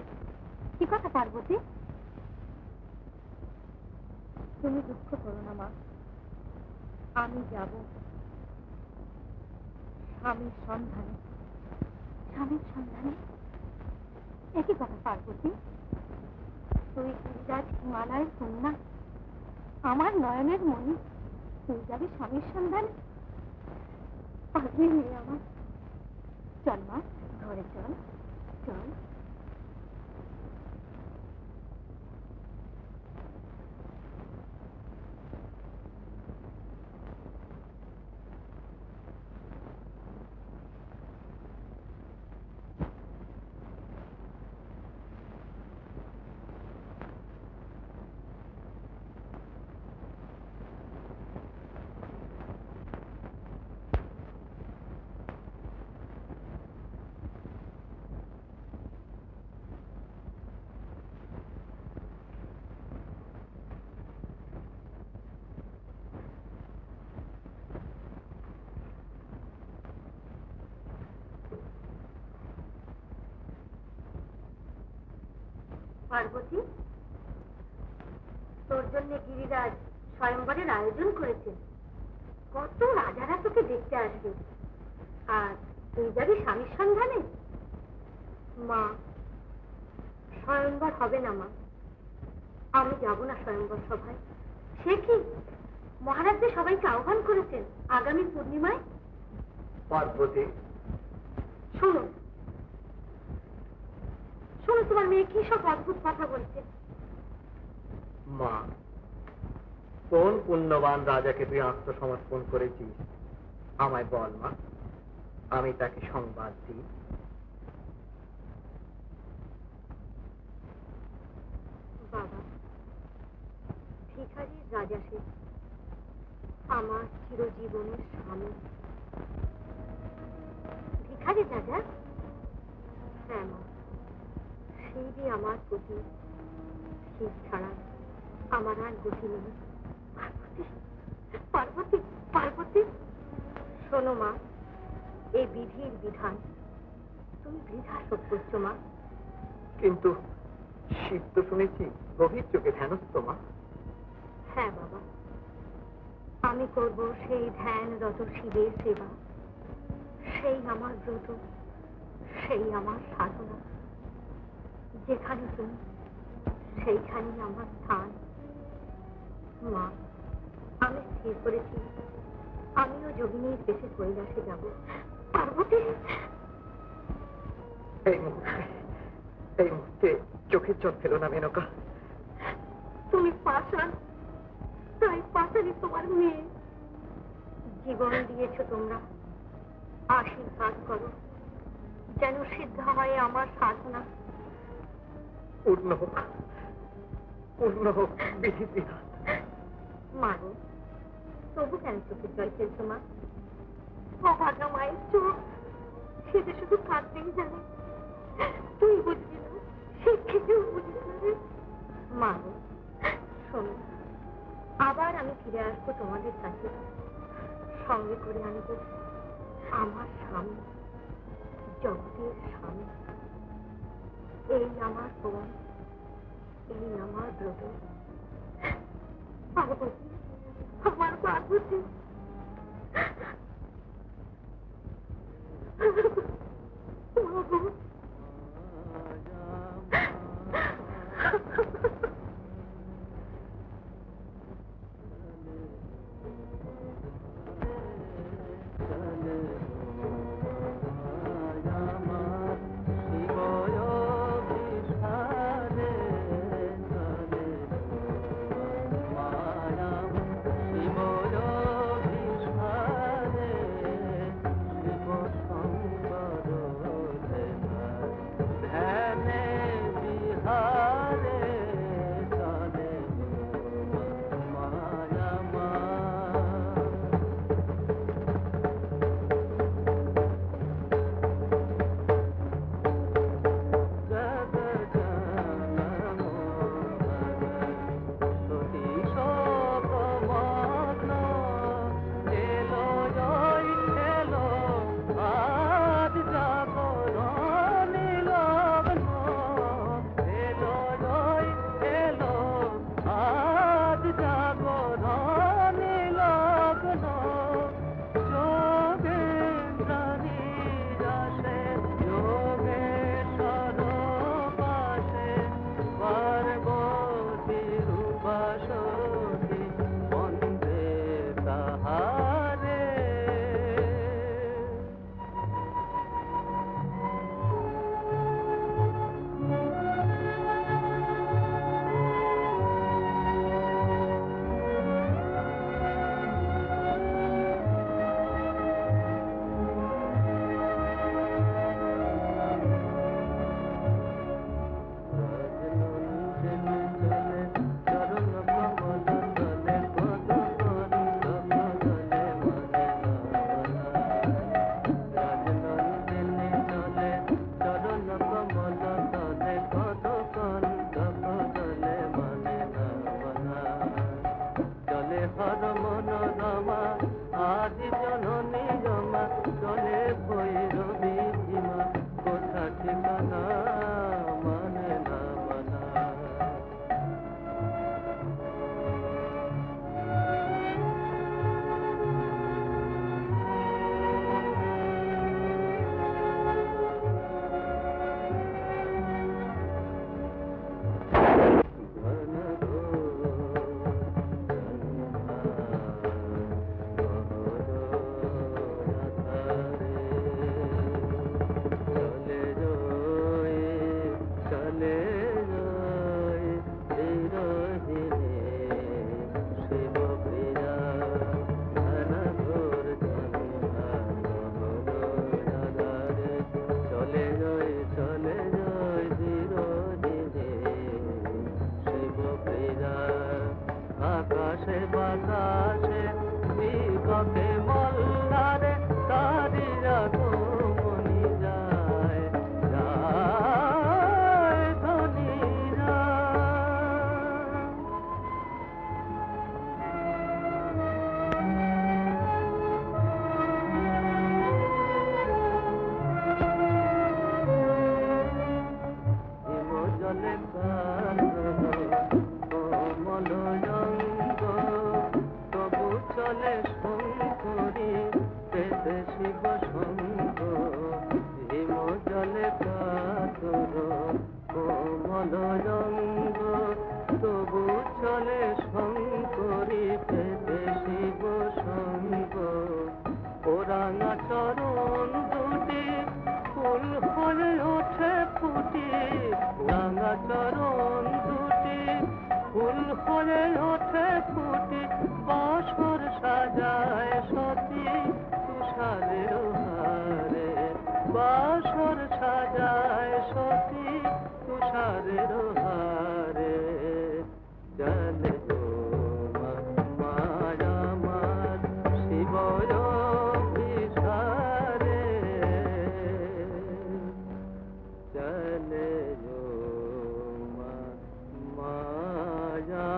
কি কথা পার্বতী? তুমি দুঃখ করো না মা, আমি যাব স্বামীর সন্ধানে। স্বামীর সন্ধানে? একই কথা পার্বতী, তুই গিরিরাজ হিমালয়ের কন্যা, আমার নয়নের মণি, তুই যাবি স্বামীর সন্ধানে? পাগলি মেয়ে আমার, চল মা, ঘরে চল, চল। পার্বতী, তোর জন্য গিরিরাজ স্বয়ংবরের আয়োজন করেছে। কত রাজারা তোকে দেখতে আসবে, আর তুই যাবি স্বামীর সন্ধানে। মা, স্বয়ংবর হবে না মা, আমি যাব না স্বয়ংবর সভায়। সে কি, মহারাজ যে সবাইকে আহ্বান করেছেন আগামী পূর্ণিমায়। পার্বতী, শোনো শোনো, তোমার মেয়ে কি সব অদ্ভুত কথা বলছে। মা, কোন পুণ্যবান রাজাকে তুই আত্মসমর্পণ করেছিস আমায় বল মা, আমি তাকে সংবাদ দিই। বাবা, ভিখারির রাজা সে, আমার চিরজীবনের স্বামী। ভিখারির রাজা? হ্যাঁ মা, সেই যে আমার প্রতি, শিব ছাড়া আমার আর গতি নেই। পার্বতী, পার্বতী, পার্বতী, শোনো মা, এই বিধির বিধান, তুমি বৃথা শোধ করছো মা। কিন্তু শিব তো শুনেছি গভীর চোখে ধ্যানস্থ মা। হ্যাঁ বাবা, আমি করব সেই ধ্যানরত শিবের সেবা, সেই আমার ব্রত, সেই আমার সাধনা। যেখানে তুমি, সেইখানেই আমার স্থান। মা, আমি স্থির করেছি আমিও যোগিনীর বেশে কৈলাসে যাব। পার্বতী, এই মুহূর্তে চোখের জল ফেলো না মেনকা। তুমি পাষাণ, তাই পাষাণই তোমার মেয়ে। জীবন দিয়েছ তোমরা, আশীর্বাদ করো যেন সিদ্ধ হয় আমার সাধনা। পূর্ণ হোক, পূর্ণ হোক বিধি বিধান। মাগো, তবু কেন চোখের জল ফেলছো মা? অভাগা মায়ের চোখ, সে যে শুধু কাঁদতেই জানে। তুই বুঝবি না, সে কেউ বুঝবি না রে। মাগো, শোনো, আবার আমি ফিরে আসবো তোমাদের কাছে, সঙ্গে করে আনবো আমার স্বামী, জগতের স্বামী। এই আমার বোন, এই আমার ব্রত। পার্বতী, আমার পার্বতী। শিবয় বিধানে জলে কমল রঙ্গ তবু চলে শঙ্করী পেতে শিব সঙ্গ হিম জলে কাতর কমল রঙ্গ তবু চলে শঙ্করী পেতে শিব সঙ্গ ওরাঙা চরণ দুটি ফুল হয়ে ওঠে ফুটি রাঙা চরণ দুটি ফুল হয়ে ওঠে ফুটি বাসর সাজায় সতী তুষারের হারে বাসর সাজায় সতী তুষারের হারে চলে মায়া মার শিবর বিহারে চলে মায়া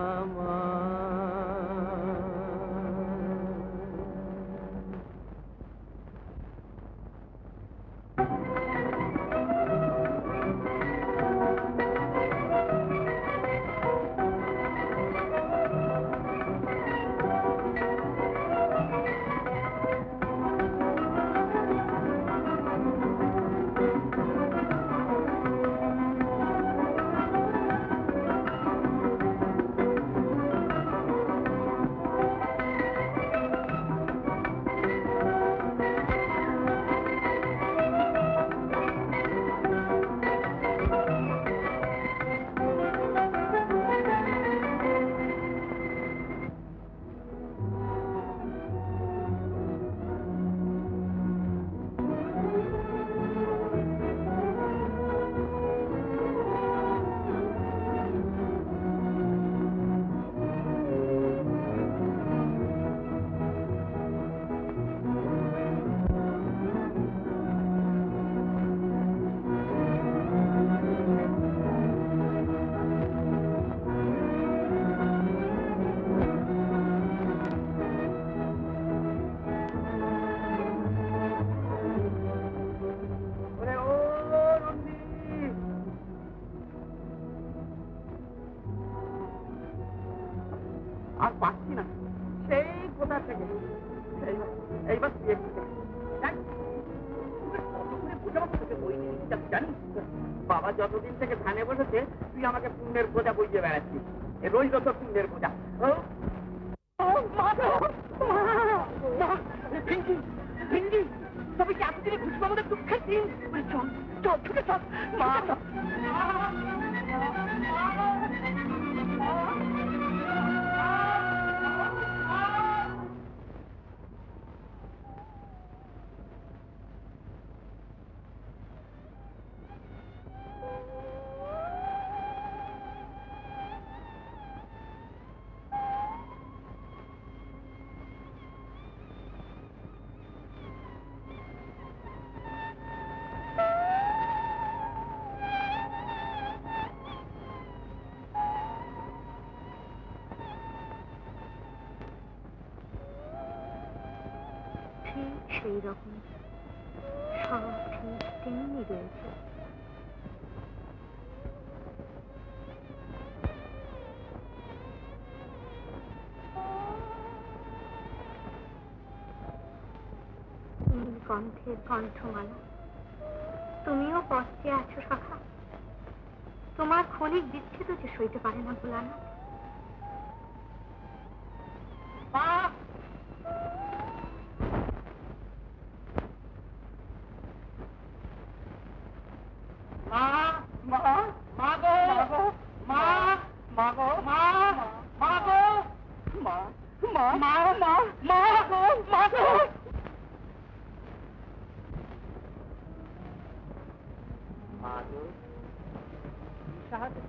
আর পাচ্ছি না সেই কোথা থেকে এইবার তুই একটু জানিস বাবা যতদিন থেকে ধানে বসেছে তুই আমাকে পুণ্যের বোঝা বইয়ে বেড়াচ্ছিস রোজ যত পুণ্যের বোঝা তবে কি এতদিনে খুশি আমাদের দুঃখের দিন চল চল ছুটে চল মা সেই রকম সব ঠিক তেমনি রয়েছে। কণ্ঠের কণ্ঠমালা, তুমিও কষ্টে আছো সখা। তোমার ক্ষণিক বিচ্ছেদ যে সইতে পারে না ভোলানাথ।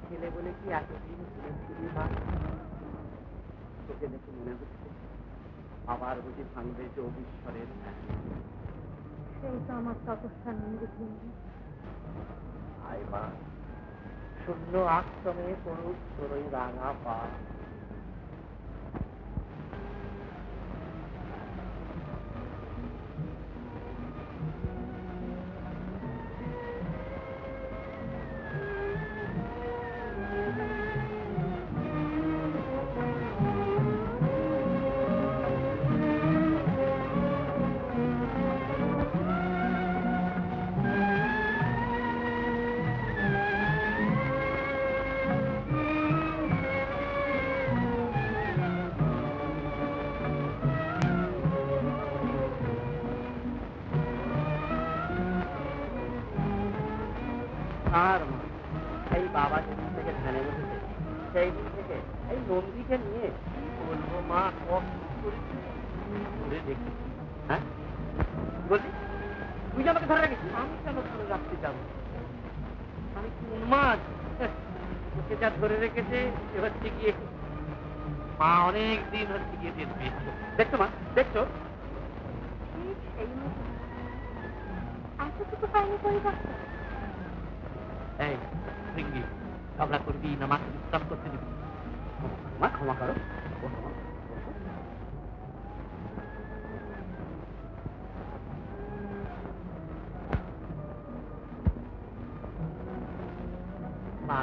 ছেলে বলে কি এতদিন তোকে দেখে মনে হচ্ছে আবার বুঝি ভাঙবে যে অবিশ্বরের সেই তো আমার তপস্যা নিয়ে আয় মা শূন্য আশ্রমে পড়ুক তোরই রাঙা পা এই বাবা যেদিন থেকে ধ্যানে বসেছে সেই দিন থেকে এই নন্দীকে নিয়ে কি বলবো মা, কষ্ট করেছি ধরে রেখেছি। হ্যাঁ বলছি তুই যে আমাকে ধরে রেখেছিস, আমি কেন ধরে রাখতে যাবো? আমি কি উন্মাদ? তোকে যা ধরে রেখেছে সে হচ্ছে গিয়ে মা অনেক দিন হচ্ছে গিয়ে বেশ পেয়েছে। দেখছো মা, দেখছো? ঠিক সেই মতো এতটুকু পাইনি পরিবর্তন। এই ভৃঙ্গি, ঝগড়া করবি না মাকে বিশ্রাম করতে দিবি? মা ক্ষমা করো, বসো মা, বসো। মা,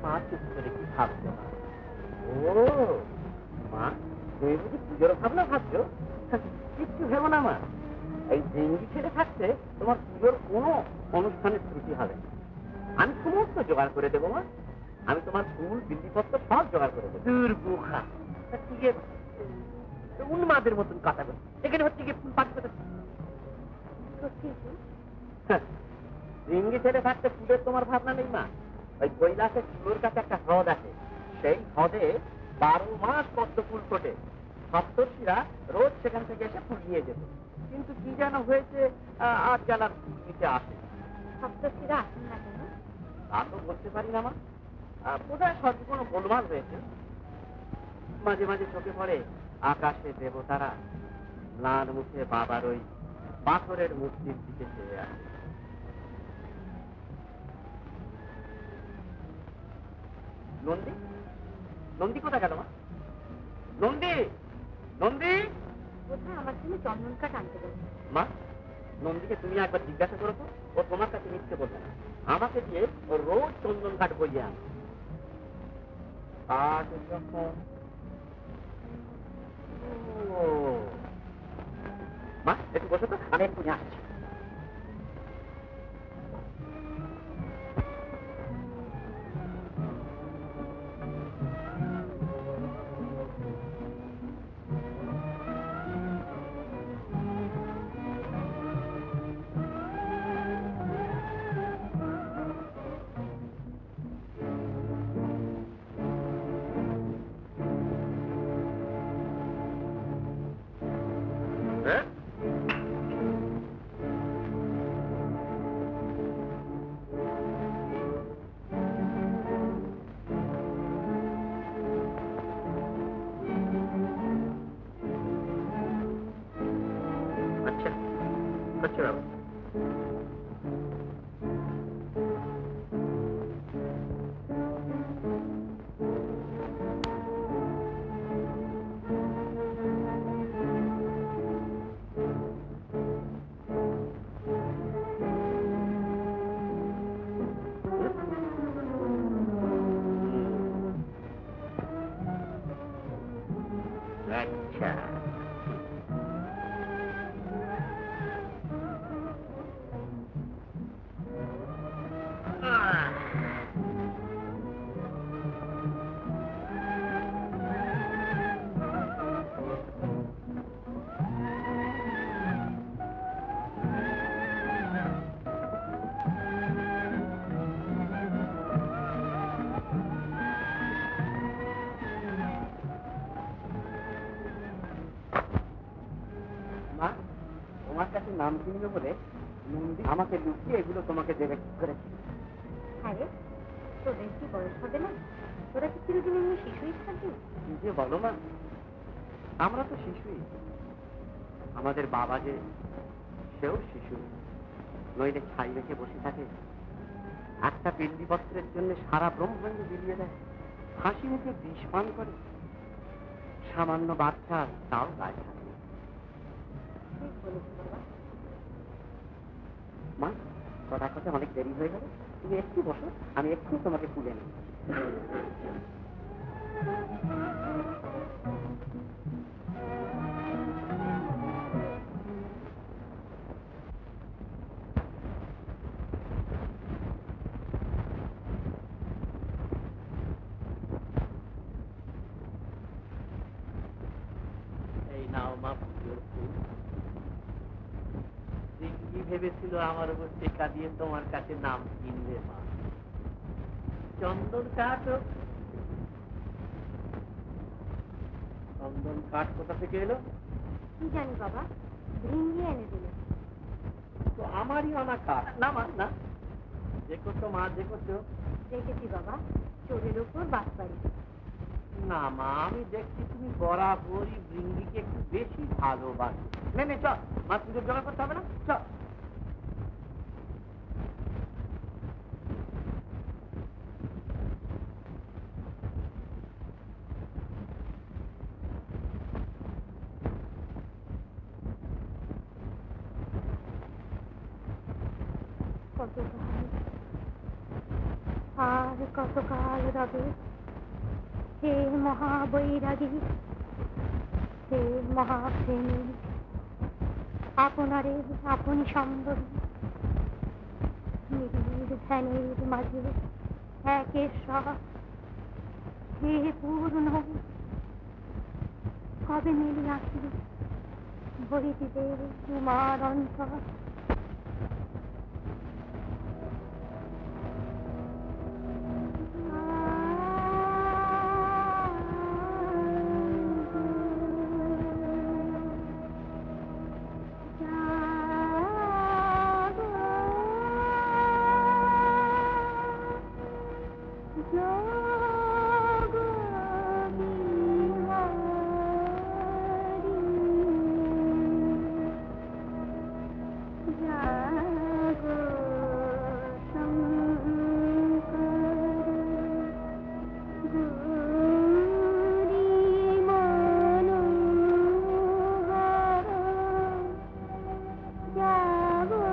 মা চুপ করে কি ভাবছো? ও মা, তুমি বুঝি পুজোর ভাবনা ভাবছো? কিচ্ছু ভেবো না মা, এই ডেঙ্গি ছেড়ে থাকতে তোমার পুজোর কোনো অনুষ্ঠানের ত্রুটি হবে না। আমি সমস্ত জোগাড় করে দেবো মা। আমি তোমার ফুল বিল্লিপত্র সব জোগাড় করে দেবো। দূর বোকা, ঠিক উন্মাদের মতন কথা বল। এখানে হচ্ছে কি ফুল পাঠ করে সত্যি ডেঙ্গি ছেড়ে থাকতে ফুলের তোমার ভাবনা নেই মা। ওই কৈলাসের চুলোর কাছে একটা হ্রদ আছে, সেই হ্রদে 12 মাস পদ্ম ফুল ফোটে। সপ্তর্ষিরা রোজ সেখান থেকে এসে ফুল নিয়ে যেত, কিন্তু কি যেন হয়েছে আজ যেন আর ফুল নিতে আসে। সপ্তর্ষিরা আসেন না কেন? তা তো বলতে পারি না মা, বোধহয় সব কোনো গোলমাল হয়েছে। মাঝে মাঝে চোখে পড়ে আকাশে দেবতারা ম্লান মুখে বাবার ওই পাথরের মূর্তির দিকে চেয়ে আসে। নন্দী, নন্দী কোথায় গেল মা? নন্দী, নন্দী! কোথায় আমার জন্য চন্দন কাঠ আনতে বলছে। মা, নন্দীকে তুমি একবার জিজ্ঞাসা করো তো, ও তোমার কাছে মিথ্যে বলবে না। আমাকে দিয়ে ও রোজ চন্দন কাঠ বইয়ে আনে। কাঠ যখন মা একটু বসো তো, আমি এক্ষুনি আসছি। আচ্ছা আচ্ছা বাবা, আচ্ছা মা, তোমার কাছে নাম কিনবে বলে নন্দী আমাকে লুকিয়ে এগুলো তোমাকে দেবে করেছি। হ্যাঁ রে, তোদের কি বয়স হবে না? তোরা কি চিরদিন এমনি শিশুই থাকবি? কি যে বলো মা, আমরা তো শিশুই। আমাদের বাবা যে সেও শিশু, নইলে ছাই রেখে বসে থাকে। একটা বিল্লিপত্রের জন্য সারা ব্রহ্মাণ্ড বিলিয়ে দেয়, হাসি মুখে বিষ পান করে। সামান্য বাচ্চা তাও গায়ে থাকে না। ঠিক বলেছি বাবা। মা, কথা কথা অনেক দেরি হয়ে গেল, তুমি একটু বসো, আমি একটু তোমাকে তুলে নিই। এই নাও মা পুজোর ফুল। ভেবেছিল আমার উপর টেকা দিয়ে তোমার কাছে নাম কিনবে মা। চন্দন কাঠ চন্দন কাঠ কোথা থেকে এলো? কি জানি বাবা, ভৃঙ্গি এনে দিলে। তো আমারই আনা কাঠ। না মা, না, যে করছো মা, যে করছো। দেখেছি বাবা, চোরের উপর বাস বাড়ি। না মা, আমি দেখছি তুমি বরাবরই ভৃঙ্গিকে একটু বেশি ভালোবাসো। নে নে চল, মা পুজোর জোগাড় করতে হবে না, চল। কতকাল আর কতকাল রবে হে মহাবৈরাগী, হে মহাপ্রেমিক, আপনারে আপনি সম্বরী, নিবিড় ধ্যানের মাঝে একেশ্বর হে পূর্ণ, কবে মিলি আসি ভরি দিবে তোমার অন্তর। জাগো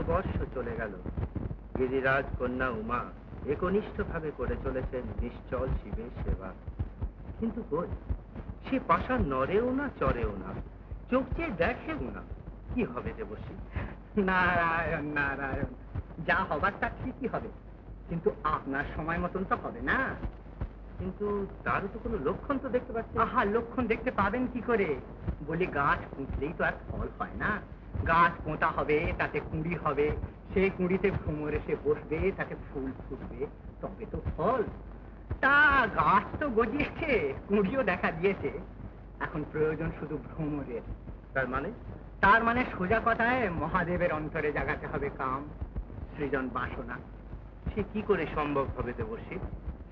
বর্ষ চলে গেল, গিরিরাজ কন্যা উমা একনিষ্ঠভাবে করে চলেছেন নিশ্চল শিবের সেবা। কিন্তু কই, সে পাশা নড়েও না, চড়েও না, চোখ চেয়ে দেখেও না। কি হবে দেবশ্রী? নারায়ণ নারায়ণ, যা হবার তা ঠিকই হবে, কিন্তু আপনার সময় মতন তো হবে না। কিন্তু তারও তো কোনো লক্ষণ তো দেখতে পাচ্ছি না। আহা, লক্ষণ দেখতে পাবেন কি করে? বলি, গাছ পুঁতলেই তো আর ফল হয় না। গাছ পোঁতা হবে, তাতে কুঁড়ি হবে, সেই কুঁড়িতে ভ্রমর এসে বসবে, তাতে ফুল ফুটবে, তবে তো ফল। তা গাছ তো গজিয়েছে, কুঁড়িও দেখা দিয়েছে, এখন প্রয়োজন শুধু ভ্রমরের। তার মানে সোজা কথায় মহাদেবের অন্তরে জাগাতে হবে কাম, সৃজন বাসনা। সে কি করে সম্ভব হবে দেবশ্রী?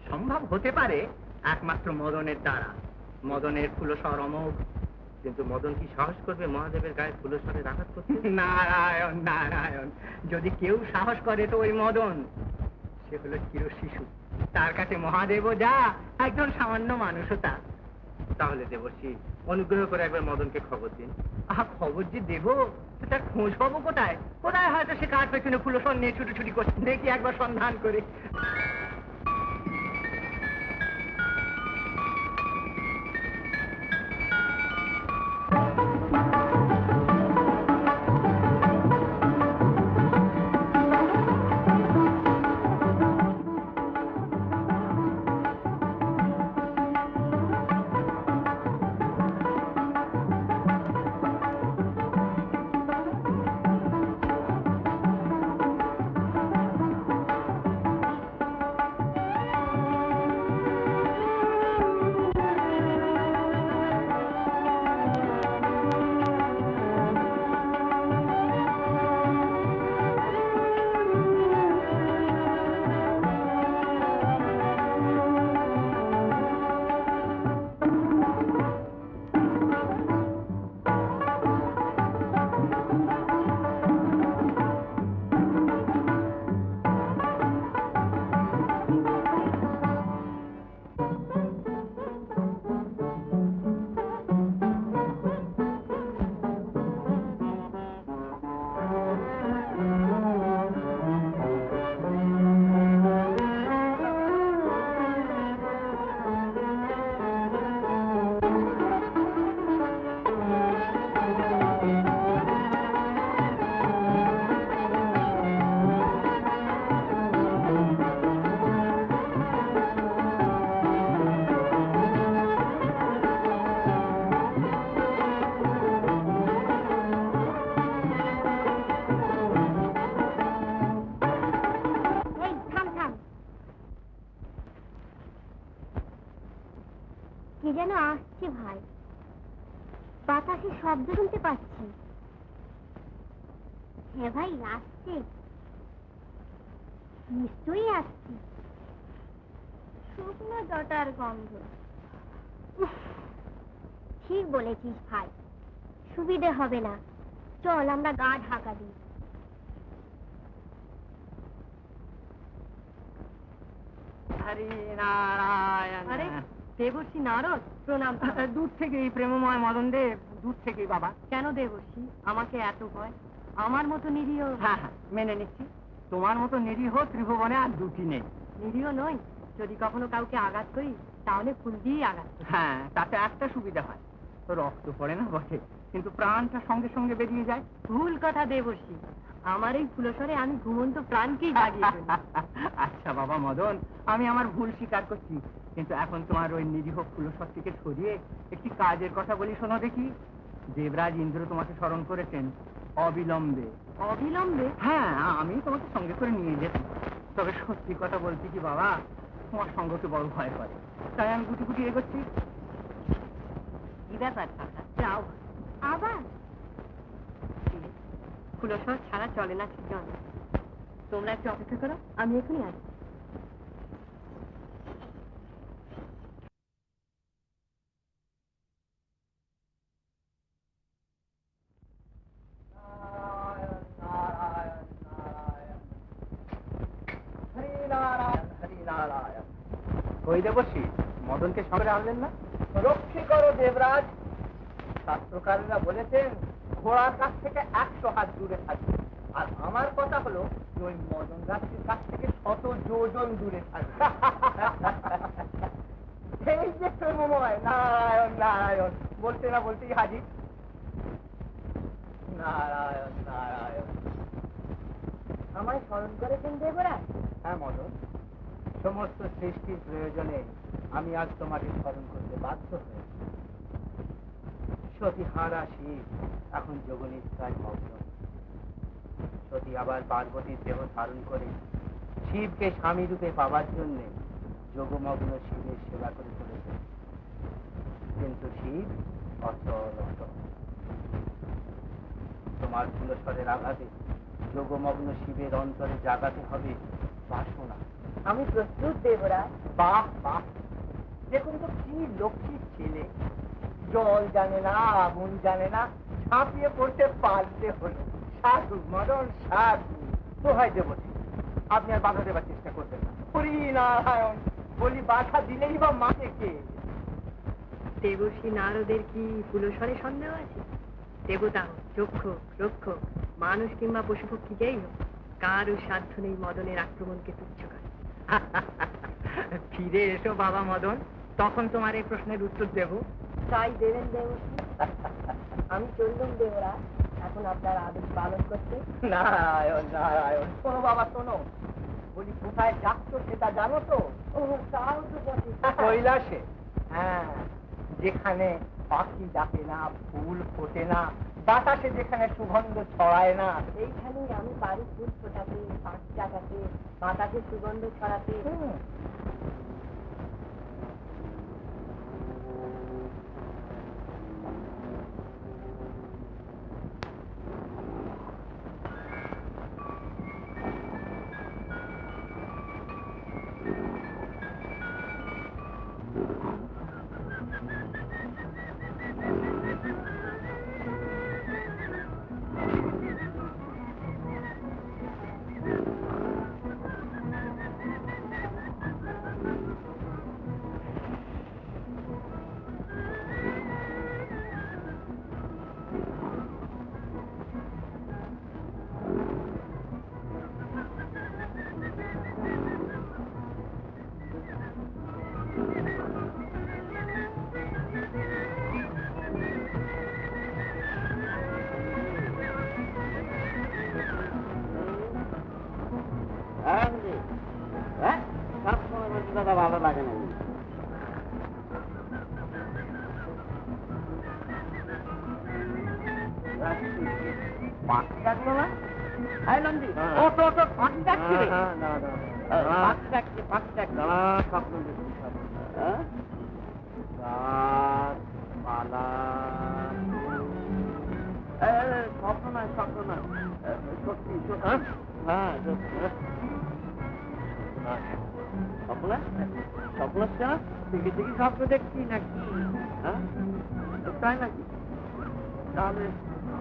সম্ভব হতে পারে একমাত্র মদনের দ্বারা। মদনের ফুলসর অমোঘ। কিন্তু মদন কি সাহস করবে মহাদেবের গায়ে ফুলসরের আঘাত করতে? নারায়ণ নারায়ণ, যদি কেউ সাহস করে তো ওই মদন। সে হলো চির শিশু, তার কাছে মহাদেবও যা, একজন সামান্য মানুষও তা। তাহলে দেবশ্রী অনুগ্রহ করে একবার মদনকে খবর দিন। আহা, খবর যে দেবো, তার খোঁজ পাবো কোথায়? কোথায় হয়তো সে কার পেছনে ফুলসর নিয়ে ছুটোছুটি করছে, দেখি একবার সন্ধান করে। কি যেন আসছে ভাই, বাতাসে শব্দ শুনতে পাচ্ছি। হ্যাঁ ভাই, আসছে, নিশ্চয়ই আসছে। শুকনো জটার গন্ধ। উফ, ঠিক বলেছিস ভাই, সুবিধে হবে না, চল আমরা গা ঢাকা দিই। হরি নারায়ণ। আরে দেবর্ষি নারদ, প্রণাম। দূর থেকেই প্রেমময় মদন দেব, দূর থেকেই বাবা। কেন দেবর্ষি, আমাকে এত ভয়? আমার মতো নিরীহ। হ্যাঁ হ্যাঁ, মেনে নিচ্ছি, তোমার মতো নিরীহ ত্রিভুবনে আর দুটি নেই। নিরীহ নই, যদি কখনো কাউকে আঘাত করি তাহলে ফুল দিয়েই আঘাত করি। হ্যাঁ, তাতে একটা সুবিধা হয়, রক্ত পড়ে না বটে, কিন্তু প্রাণটা সঙ্গে সঙ্গে বেরিয়ে যায়। ভুল কথা দেবর্ষি, আমার এই ফুলসরে আমি ঘুমন্ত প্রাণকেই জাগিয়ে ফেলি। আচ্ছা বাবা মদন, আমি আমার ভুল স্বীকার করছি, কিন্তু এখন তোমার ওই নিরীহ ফুলসর থেকে সরিয়ে একটি কাজের কথা বলি, শোনো দেখি। দেবরাজ ইন্দ্র তোমাকে স্মরণ করেছেন অবিলম্বে। অবিলম্বে? হ্যাঁ, আমি তোমাকে সঙ্গে করে নিয়ে যেতে, তবে সত্যি কথা বলছি কি বাবা, তোমার সঙ্গকে বড় ভয় করে, তাই আমি গুটি গুটি এগোচ্ছি। কি ব্যাপার কাকা, যাও আবার ফুলসর ছাড়া চলে না ঠিক জানো। তোমরা একটু অপেক্ষা করো, আমি এখনই আসছি। ওই দেবশ্রী, মদনকে সঙ্গে আনলেন না? রক্ষী করো দেবরাজ, শাস্ত্রকারীরা বলেছেন ঘোড়ার কাছ থেকে 100 হাত দূরে থাকবে। আর আমার কথা হলো যে ওই মদন রাত্রির কাছ থেকে 100 যোজন দূরে থাকবে। এই যে প্রেমময়, নারায়ণ নারায়ণ বলতে না বলতেই হাজির। নারায়ণ নারায়ণ। আমায় স্মরণ করেছেন দেবরাজ? হ্যাঁ মদন, সমস্ত সৃষ্টির প্রয়োজনে আমি আজ তোমাকে স্মরণ করতে বাধ্য হয়েছি। সতীহারা শিব এখন যোগনিদ্রায় মগ্ন। সতী আবার পার্বতীর দেহ ধারণ করে শিবকে স্বামী রূপে পাবার জন্য যোগমগ্ন শিবের সেবা করে চলেছে। কিন্তু শিব অচল অটল। তোমার ফুলস্বরের আঘাতে যোগমগ্ন শিবের অন্তরে জাগাতে হবে বাসনা। আমি প্রস্তুত দেবরাজ। বাহ বাহ, দেখুন তো কি লক্ষ্মীর ছেলে, জল জানে না, আগুন জানে না, ঝাঁপিয়ে পড়তে পারলে হলো। সাধু মদন সাধু। দোহাই দেবতী, আপনি আর বাধা দেবার চেষ্টা করবেন না। হরি নারায়ণ বলি, বাধা দিলেই বা মাকে কে? দেবর্ষি নারদের কি ফুলস্বরে সন্দেহ আছে? দেবতা হোক, যক্ষক, রক্ষক, মানুষ কিংবা পশু পক্ষী যেই হোক, কারও সাধ্য নেই মদনের আক্রমণকে তুচ্ছ করে। ফিরে এসো বাবা মদন, তখন তোমার এই প্রশ্নের উত্তর দেব। তাই দেবেন দেবর্ষি। আমি চললুম দেবরাজ, এখন আপনার আদেশ পালন করতে। নারায়ণ নারায়ণ। শোনো বাবা শোনো, বলি কোথায় যাচ্ছ সেটা জানো তো? ও তাও তো বটে। কৈলাসে। হ্যাঁ, যেখানে পাখি ডাকে না, ফুল ফোটে না, বাতাসে যেখানে সুগন্ধ ছড়ায় না। এইখানেই আমি পারি ফুল ফোটাতে, পাখি ডাকাতে, বাতাসে সুগন্ধ ছড়াতে। দাদা ভালো লাগে না। পাখি ডাকলো না? ও তো পাখি ডাকছে। পাখি ডাকছে, পাখি ডাকছে। স্বপ্ন দেখছি, গাছপালা। স্বপ্ন নয়, স্বপ্ন নয়, সত্যি সত্যি। হ্যাঁ সত্যি। স্বপ্ন স্বপ্ন থেকে থেকে স্বপ্ন দেখছি নাকি? হ্যাঁ তাই নাকি? তাহলে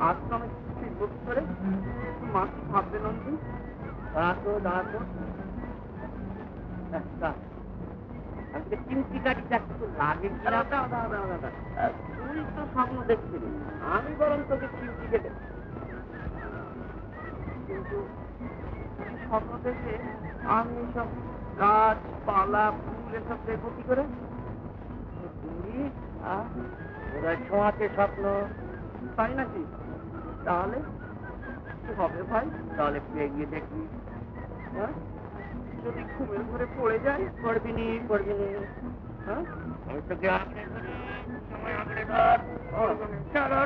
আজ তো আমি ঠিক বুঝতে করে মাকে ভাববে নন্দী। দাঁড়াতো দাঁড়াতো, আজকে চিমটি কাটি একটু লাগে কিনা? তুই তো স্বপ্ন দেখছিলি, আমি বরং তোকে চিমটি কেটে। কিন্তু স্বপ্ন দেখে আমি এসব গাছপালা ফুল এসব দেখবো কি করে? ওরা ছোঁয়াতে স্বপ্ন, তাই নাকি? তাহলে কি হবে ভাই? তাহলে পেয়ে গিয়ে দেখবি। হ্যাঁ, যদি ঘুমের ঘরে পড়ে যায়, পড়বি নি পড়বি নি। হ্যাঁ, আমি তোকে আঁকড়ে ধরে সময় আঁকড়ে ধর। চলো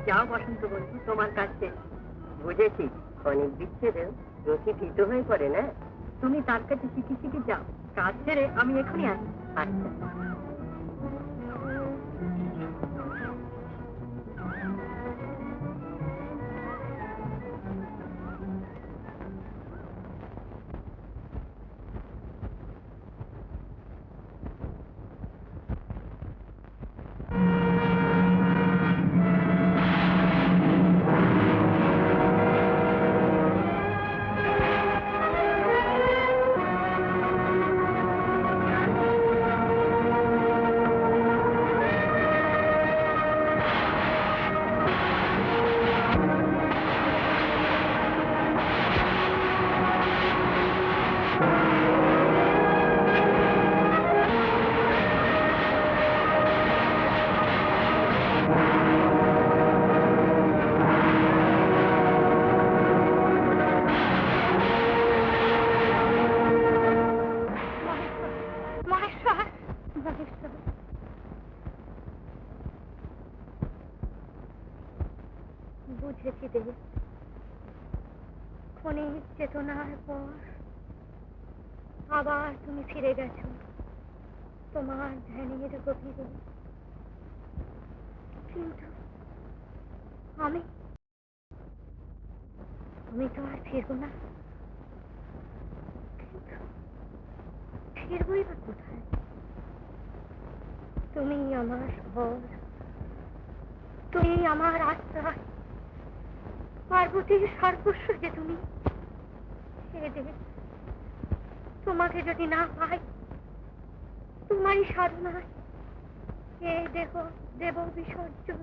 যাও বসন্ত বন্ধু, তোমার কাছে। বুঝেছি, ক্ষণিক বিচ্ছেদে রসি ভীত হয়ে পড়ে না। তুমি তার কাছে শিখে শিখে যাও, কাজ ছেড়ে আমি এখনই আসি। আচ্ছা। হুম। ক্ষণিক চেতনার পর আবার তুমি ফিরে গেছো তোমার ধ্যানের গভীরে। কিন্তু আমি তো আর ফিরবো না। কিন্তু ফিরবই বা কোথায়? তুমি আমার ঘর, তুমি আমার আশ্রয়, পার্বতীর সর্বস্ব যে তুমি। তোমাকে যদি না পাই, তোমারই সাধনায় এই দেহ দেব বিসর্জন।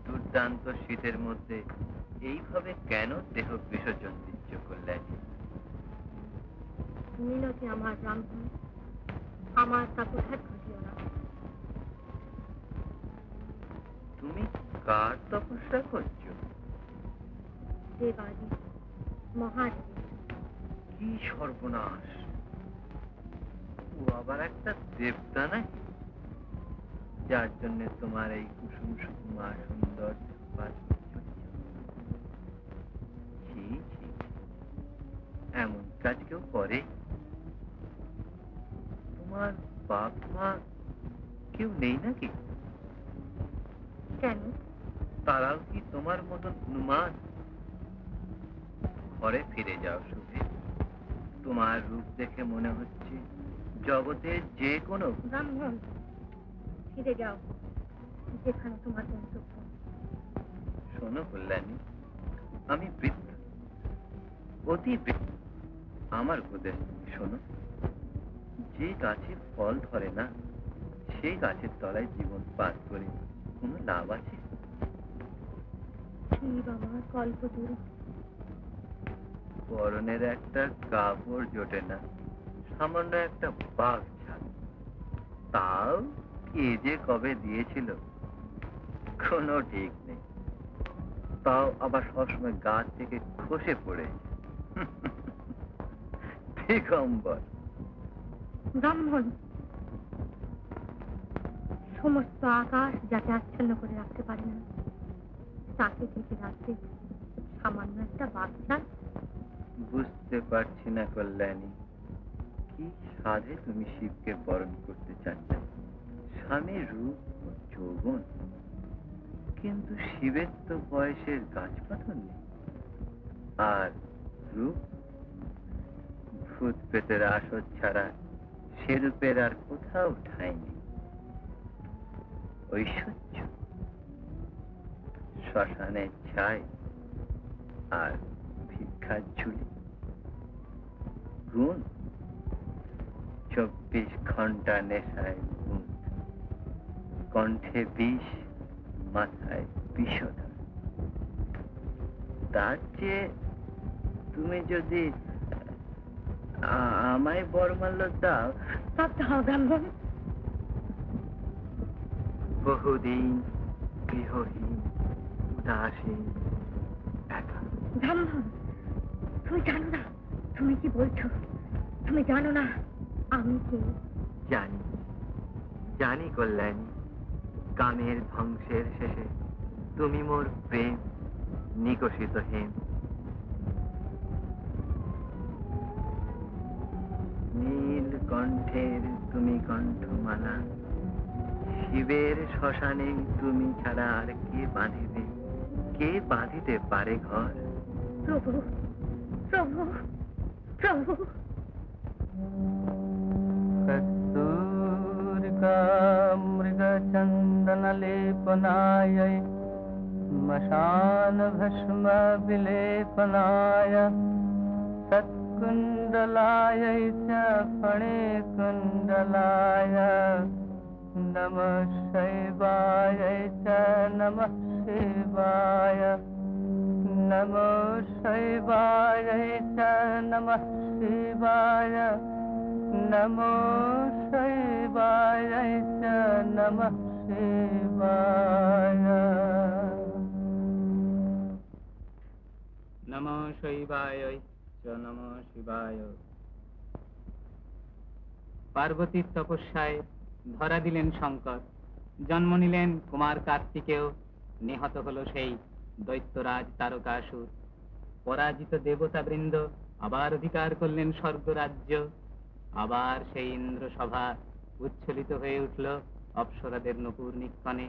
দুর্দান্ত শীতের মধ্যে এইভাবে কেন দেহ বিসর্জন দিচ্ছ কল্যাণী? মিনতি আমার ব্রাহ্মণ, আমার তপস্যার ঘটিও না। তুমি কার তপস্যা করছো? দেবাদি মহাদেব। কি সর্বনাশ! ও আবার একটা দেবতা নাকি, যার জন্য তোমার এই কুসুম সুকুমা সুন্দর এমন কাজ কেউ করে? তোমার বাপ মা কেউ নেই নাকি? কেন? তারাও কি তোমার মতন নুমান? ঘরে ফিরে যাও শুভে। তোমার রূপ দেখে মনে হচ্ছে জগতের যে কোনো। ব্রাহ্মণ, ফিরে যাও যেখানে তোমার গন্তব্য। শোনো কল্যাণী, আমি বৃদ্ধ, অতি বৃদ্ধ। আমার উপদেশ শোনো। যে গাছের ফল ধরে না, সেই গাছের তলায় জীবন পার করে কোনো লাভ আছে? শিব আমার কল্পতরু। পরনের একটা কাপড় জোটে না, সামান্য একটা বাঘ ছাড়। তাও কে যে কবে দিয়েছিল কোনো ঠিক নেই। তাও আবার সবসময় গাছ থেকে খসে পড়ে। দিগম্বর। ব্রাহ্মণ, সমস্ত আকাশ যাতে আচ্ছন্ন করে রাখতে পারে না, তাকে থেকে রাখতে সামান্য একটা বাচ্চা। বুঝতে পারছি না কল্যাণী, কি সাধে তুমি শিবকে বরণ করতে চাচ্ছ। স্বামীর রূপ ও যৌবন, কিন্তু শিবের তো বয়সের গাছপাথর নেই। আর রূপ, ভূত প্রেতের আসর ছাড়া সে রূপের আর কোথাও ঠাঁই নেই। ঐশ্বর্য, শ্মশানের ছাই আর ভিক্ষার ঝুলি। গুণ, 24 ঘন্টা নেশায় গুণ, কণ্ঠে বিষ, মাথায় বিষধর। তার চেয়ে তুমি যদি আমায় বরমাল্য দাও। বহুদিন গৃহহীন, উদাসীন, একা। তুমি জানো না, তুমি কি বলছো? তুমি জানো না আমি কে? জানি, জানি কল্যাণী, কামের ধ্বংসের শেষে তুমি মোর প্রেম নিকষিত হেম। নীল কণ্ঠের তুমি কণ্ঠমালা, শিবের শ্মশানে তুমি ছাড়া আর কে বাঁধিবে, কে বাঁধিতে পারে ঘর? প্রভু, প্রভু, প্রভু। मृगचन्दनलेपनाय श्मशानभस्मविलेपनाय सत्कुण्डलाय च फणिकुण्डलाय नमः शिवाय च नमः शिवाय, नमः शिवाय च नमः शिवाय, नमो शिवाय च नमः शिवाय। নমঃ শিবায় চ নমঃ শিবায়। পার্বতীর তপস্যায় ধরা দিলেন শঙ্কর, জন্ম নিলেন কুমার কার্তিকেয়, নিহত হলো সেই দৈত্যরাজ তারকাসুর। পরাজিত দেবতাবৃন্দ আবার অধিকার করলেন স্বর্গরাজ্য। আবার সেই ইন্দ্র সভা উচ্ছ্বলিত হয়ে উঠল অপ্সরাদের নূপুর নিক্ষণে।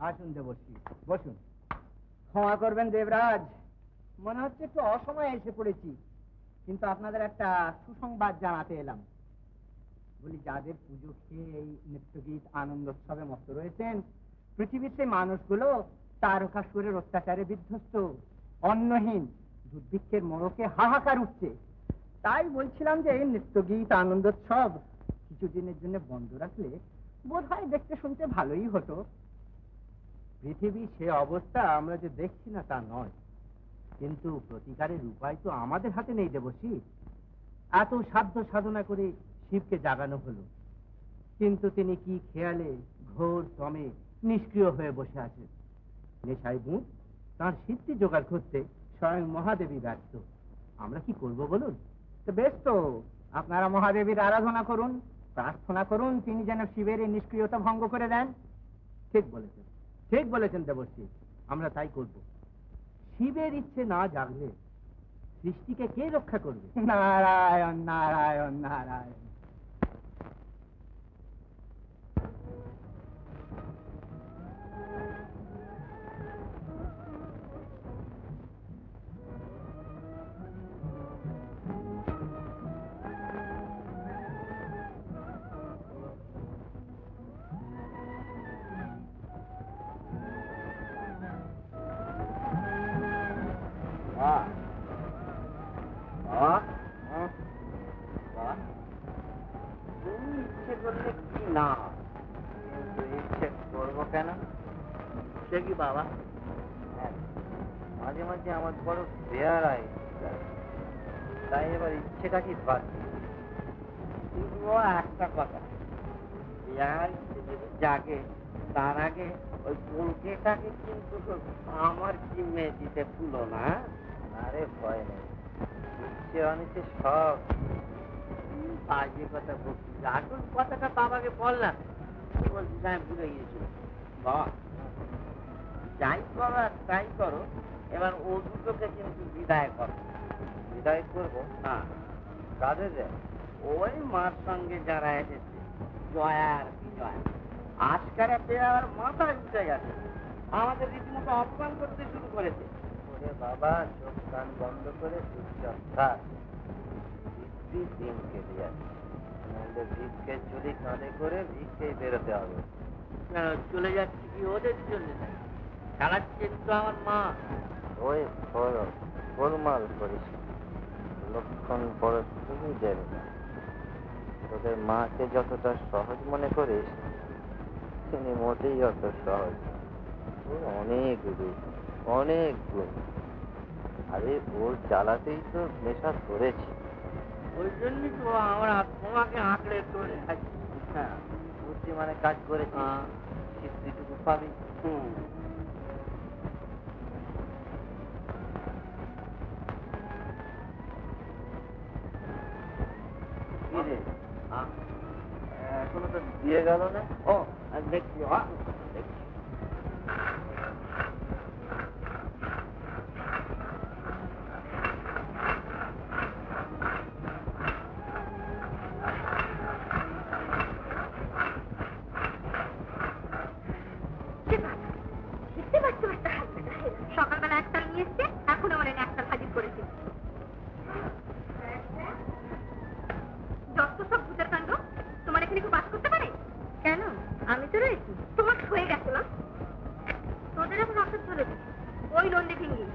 আসুন দেবশ্রী, বসুন। ক্ষমা করবেন দেবরাজ, মনে হচ্ছে একটু অসময়ে এসে পড়েছি, কিন্তু আপনাদের একটা সুসংবাদ জানাতে এলাম। বলি, যাদের পুজো খেয়ে এই নৃত্যগীত আনন্দোৎসবে মস্ত রয়েছেন, পৃথিবীর সেই মানুষগুলো তারকাসুরের অত্যাচারে বিধ্বস্ত, অন্নহীন, দুর্ভিক্ষের মোড়কে হাহাকার উঠছে। তাই বলছিলাম যে এই নৃত্যগীত আনন্দোৎসব কিছুদিনের জন্য বন্ধ রাখলে বোধহয় দেখতে শুনতে ভালোই হতো। পৃথিবীর সে অবস্থা আমরা যে দেখছি না তা নয়, কিন্তু প্রতিকারের উপায় তো আমাদের হাতে নেই দেবশ্রী। এত সাধ্য সাধনা করে শিবকে জাগানো হলো, কিন্তু তিনি কি খেয়ালে ঘোর দমে নিষ্ক্রিয় হয়ে বসে আছেন। নেশায় বুঝ তাঁর সিদ্ধি জোগাড় করতে স্বয়ং মহাদেবী ব্যর্থ। আমরা কি করব বলুন? তো বেশ, তো আপনারা মহাদেবীর আরাধনা করুন, প্রার্থনা করুন তিনি যেন শিবের এই নিষ্ক্রিয়তা ভঙ্গ করে দেন। ঠিক বলেছেন, ঠিক বলেছেন দেবশ্রী, আমরা তাই করব। শিবের ইচ্ছে না জাগলে সৃষ্টিকে কে রক্ষা করবে? নারায়ণ নারায়ণ নারায়ণ। ইচ্ছে করলে কি না, কিন্তু ইচ্ছে করবো কেন? সে কি বাবা, মাঝে মাঝে আমার বড় বেয়ারাই, তাই এবার ইচ্ছেটাকে বাদ দিয়ে শুধু একটা কথা, বেয়ার ইচ্ছে যদি জাগে তার আগে ওই কলকেটাকে কিন্তু আমার জিম্মে দিতে ভুলো না। আরে ভয় নেই, ইচ্ছে অনিচ্ছে সব বাজে কথা বলছি। আসল কথাটা বাবাকে বললাম, বলছিস আমি ভুলে গিয়েছিলাম। বাবা যাই করো আর তাই করো, এবার ও দুটোকে কিন্তু বিদায় করো। বিদায় করবো? হ্যাঁ। কাদের? ওই মার সঙ্গে যারা এসেছে, জয়া আর বিজয়া, আজকারা পেয়ে আর মাথায় উঠে গেছে, আমাদের রীতিমতো অপমান করতে শুরু করেছে। ওরে বাবা, চোখ কান বন্ধ করে চুপচাপ থাক, দিন কেটে যাচ্ছে, নাহলে ভিক্ষের চুরি কাঁধে করে ভিক্ষেই বেরোতে হবে। চলে যাচ্ছে কি ওদের জন্য, চালাচ্ছেন তো আমার মা। ওই গোলমাল করিস, লক্ষণ বড় শুরু দেবে না। তোদের মাকে যতটা সহজ মনে করিস, তিনি মোটেই অত সহজ। ওর অনেক রূপ, অনেক গুণ। আরে ওর জ্বালাতেই তো নেশা ধরেছে, ওই জন্যই তো আমরা তোমাকে আঁকড়ে ধরে আছি। হ্যাঁ, বুদ্ধি মানে কাজ করেছি, সিদ্ধিটুকু পাবি। এখনো তো দিয়ে গেল না। ও দেখছি, দেখছি। সকালবেলা একটা নিয়ে এসছে, এখন আমার একটা হাজির করেছে। যত সব ভূতের কাণ্ড, তোমার এখানে কেউ বাস করতে পারে? কেন, আমি তো রয়েছি। তোমার হয়ে গেছে না, তোদের এখন অসুখ ধরে দিচ্ছে। ওই নন্দী ভিঙ্গি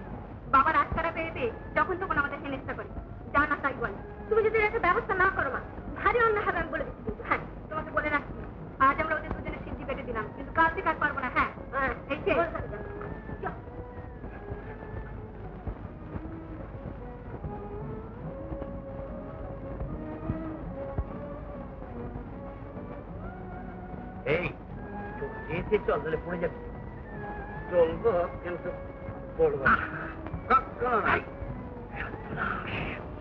বাবার আটকারা পেয়ে পেয়ে যখন তখন আমাদের হেনেস্তা করে, যা না তাই বলে। তুমি যদি একটা ব্যবস্থা না করো, মা ভারী অন্য হবে আমি বলে দিচ্ছি। হ্যাঁ, তোমাকে বলে রাখছি, আজ আমরা ওদের দুজনের সিদ্ধি পেটে দিলাম, কিন্তু কাল থেকে আর পারবো না। হ্যাঁ, এই যে এই যেতে চল, তাহলে পড়ে যাবে। চলবো কিন্তু পড়বো কখনো নাই।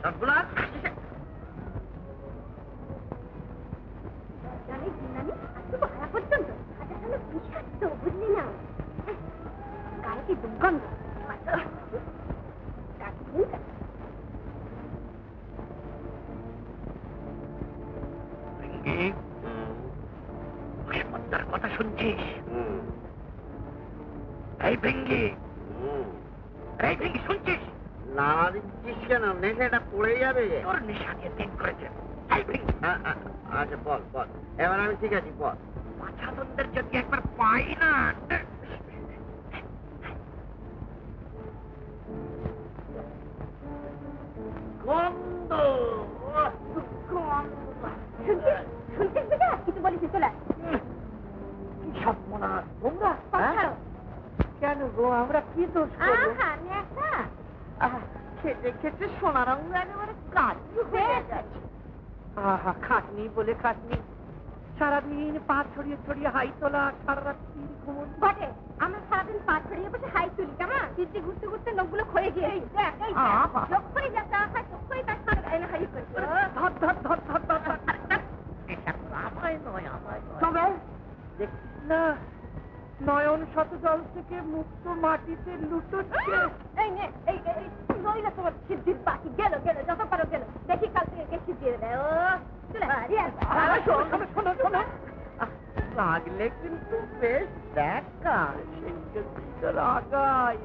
সর্বনাশ, পর্যন্ত বুঝলি না, গায়ে কি দুর্গন্ধ। কথা শুনছিস? ভৃঙ্গি, এই ভৃঙ্গি শুনছিস? নাড়া দিচ্ছিস কেন? নেশাটা পড়ে যাবে। তোর নেশা নিয়ে দিন করেছে। এই ভৃঙ্গি, আচ্ছা বল বল, এবার আমি ঠিক আছি, বল। পাছাতন্দের যদি একবার পাই না, গন্ধ, শুনছিস বেটা? কিছু বলিস চলে আয়। কি সর্বনাশ তোমরা, হ্যাঁ? কেন গো, আমরা কি দোষ করবো? আহা, নেশা। খেতে খেতে সোনার রঙ একেবারে কাজু হয়ে গেছে। আহা, খাটনি বলে খাটনি, সারাদিন পা ছড়িয়ে ছড়িয়ে হাই তোলা, সারা রাত্রি ঘুমন। বটে, আমরা সারাদিন পা ছড়িয়ে বসে হাই তুলি, কেমন? তিনটি ঘুরতে ঘুরতে নখগুলো ক্ষয়ে গিয়েছে। দেখ, এই আহা। লক্ষ্যই যা চা খায়, লক্ষ্যই তার সাথে এনে হাই করে। ধর ধর ধর ধর ধর ধর। আমায় নয়, আমায় নয়। তবে দেখছিস না, নয়ন শত জল থেকে মুক্ত মাটিতে লুটোচ্ছে। এই নে, এই নইলে তোমার সিদ্ধির বাকি গেল গেল, যত পারো গেল। দেখি কাল থেকে কে সিদ্ধিয়ে দেয়। ও চলে বাড়ি আয়। শোনো শোনো শোনো শোনো, লাগলে কিন্তু বেশ দেখা, সেদিকে দিকে লাগাই।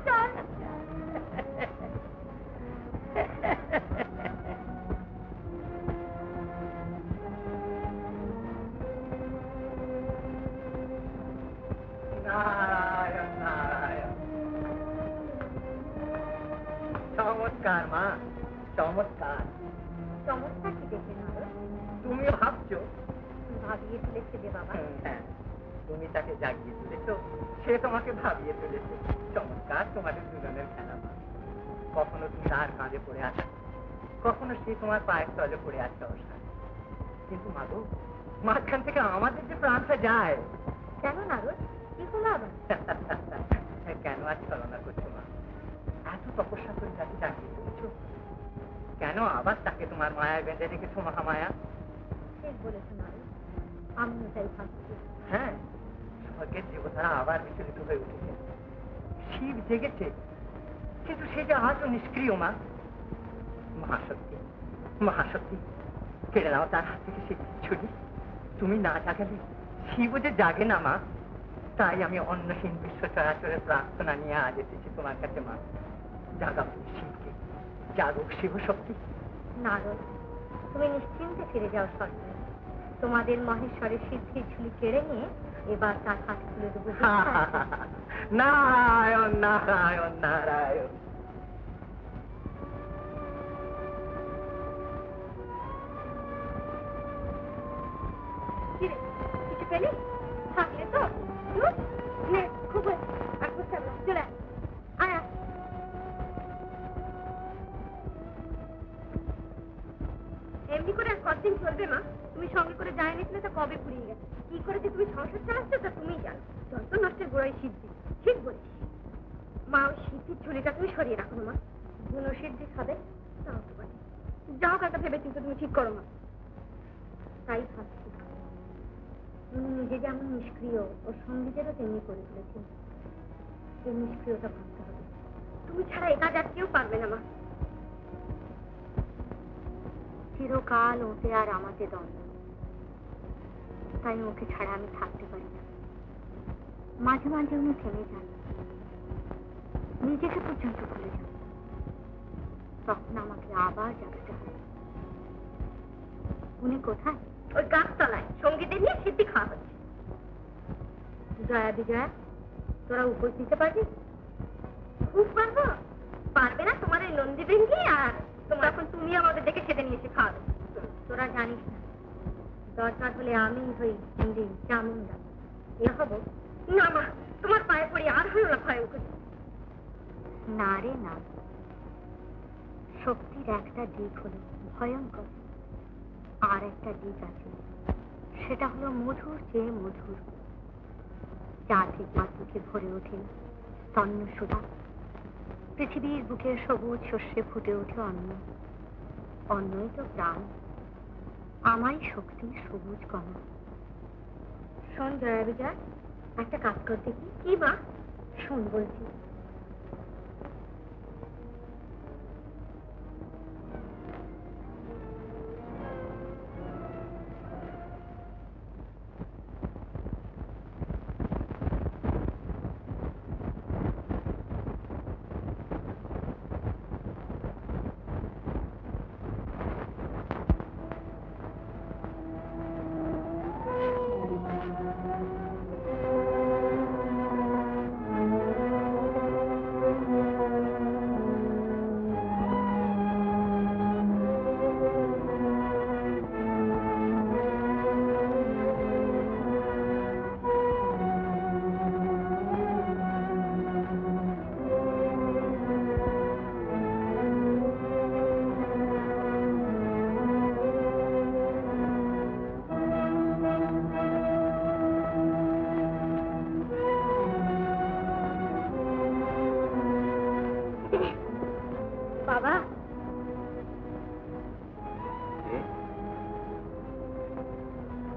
চল। নারায়ণ নারায়ণ। চমৎকার মা, চমৎকার। চমৎকার কি দেখে না? তুমি ভাবছো, ভাবিয়ে তুলেছে যে বাবা। হ্যাঁ, তুমি তাকে জাগিয়ে তুলেছো, সে তোমাকে ভাবিয়ে তুলেছে। চমৎকার তোমাদের দুজনের খেলা মা। কখনো তুমি তার কাঁধে পড়ে আছো, কখনো সে তোমার পায়ের তলে পড়ে আছে অবসান। কিন্তু মা গো, মাঝখান থেকে আমাদের যে প্রাণটা যায়। কেন নারদ? কি হলো আবার? কেন আর ছলনা করছো মা? এত তপস্যা করে তাকে জাগিয়ে তুলেছো, কেন আবার তাকে তোমার মায়ায় বেঁধে রেখেছো মহামায়া? ঠিক বলেছো নারদ, আমিও তাই ভাবছি। হ্যাঁ, স্বর্গের দেবতারা আবার বিচলিত হয়ে উঠেছে। শিব জেগেছে, কিন্তু সে যে আজও নিষ্ক্রিয় মা। মহাশক্তি, মহাশক্তি, কেড়ে নাও তার হাত থেকে সে ছুরি। তুমি না জাগালে শিব যে জাগে না মা। তাই আমি অন্নহীন বিশ্ব চরাচরের প্রার্থনা নিয়ে আজ এসেছি তোমার কাছে মা। জাগাও তুমি শিবকে, জাগুক শিব শক্তি। নারদ, তুমি নিশ্চিন্তে ফিরে যাও স্বর্গে। তোমাদের মহেশ্বরের সিদ্ধির ঝুলি কেড়ে নিয়ে এবার তার হাত খুলে দেবো। নারায়ণ নারায়ণ নারায়ণ। কিরে, কিছু পেলি? থাকলে তো দুধ নে, খুব হয়েছে। আর বুঝতে পারলাম, চলে আয়। আয় আয়। এমনি করে আর কতদিন চলবে মা? তুমি সঙ্গে করে যা এনেছিলে তা কবে ফুরিয়ে গেছে। কি করে যে তুমি সংসার চালাচ্ছ তা তুমিই জানো। যত নষ্টের গোড়ায় সিদ্ধি। ঠিক বলছিস মা, ওই সিদ্ধির ঝুলিটা তুমি সরিয়ে রাখো না মা। গুণ সিদ্ধি খাবে তাও তো পারে। যাও কাকা ভেবে চিন্তা তুমি ঠিক করো মা। তাই ভাবছি নিজে যেমন নিষ্ক্রিয়, ওর সঙ্গীদেরও তেমনি করে তুলেছেন। এই নিষ্ক্রিয়তা ভাবতে হবে। তুমি ছাড়া এ কাজ আর কেউ পারবে না মা। চিরকাল ওতে আর আমাকে দ্বন্দ্ব, তাই ওকে ছাড়া আমি থাকতে পারি না। মাঝে মাঝে উনি থেমে যান, নিজেকে পর্যন্ত ভুলে যান। তখন আমাকে আবার জাগাতে হয়। উনি কোথায়? ওই গাছতলায় সঙ্গীদের নিয়ে সিদ্ধি খাওয়া হচ্ছে। জয়া বিজয়া, তোরা উপোস দিতে পারবি? খুব পারবো। পারবে না তোমার এই নন্দী ভেঙ্গি, আর তখন তুমি আমাদের দেখে সেদিন এসে খাওয়াবে। তোরা জানিস না, দরকার হলে আমি হই হিন্দি চামুন্ডা। এ হবো না মা, তোমার পায়ে পড়ি আর হলো না ভয়ঙ্কর। না রে না, শক্তির একটা দিক হলো ভয়ঙ্কর, আর একটা দিক আছে, সেটা হলো মধুর চেয়ে মধুর। যা থেকে মাতুকে ভরে ওঠে স্তন্য সুধা, পৃথিবীর বুকের সবুজ শস্যে ফুটে ওঠে অন্ন। অন্নই তো প্রাণ, আমাই শক্তির সবুজ কণা। শোন জয়া বিজয়, একটা কাজ করতে কি মা? শোন বলছি। বাবা,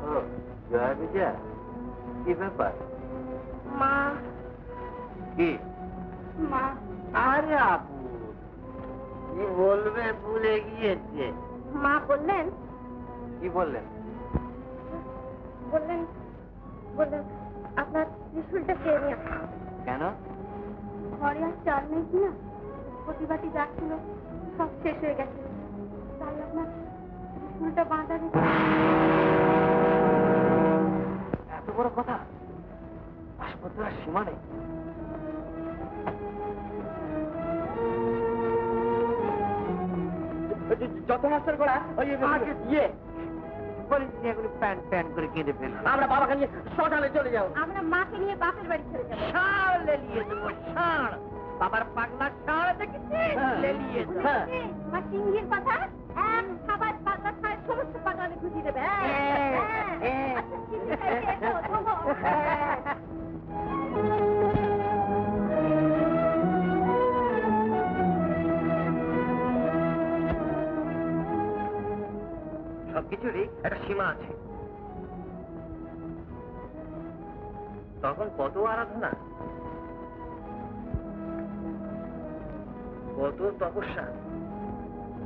ও জয়া বিজয়া, কি ব্যাপার? মা, কি? মা, আরে আপু, কি বলবে ভুলে গিয়েছে। মা বললেন কি বললেন? বললেন বললেন আপনার ত্রিশূলটা খেয়ে নিয়ে আসুন। কেন? ঘরে আর চাল নেই কিনা, প্রতিবাটি যাচ্ছিল সব শেষ হয়ে গেছে, তাই আপনার ত্রিশূলটা বাঁধা রেখে। এত বড় কথা, আসপত্র আর সীমা নেই। যত মাস্টার করা ওই দিয়ে প্যান্ট প্যান্ট করে কেঁদে ফেলবো। আমরা বাবাকে নিয়ে সকালে চলে যাও। আমরা মাকে নিয়ে বাপের বাড়ি চলে যাবো। ষাঁড় লেলিয়ে দেবো, ষাঁড়। বাবার পাগলা ষাঁড় দেখেছি, লেলিয়ে দেবো। মা সিংহের কথা এক খাবার পাগলা খায় সমস্ত পাগলাকে খুঁজি দেবে। আচ্ছা, সিংহ খাইছে, এসো, ধোবো। সবকিছুরই একটা সীমা আছে। তখন কত আরাধনা, কত তপস্যা,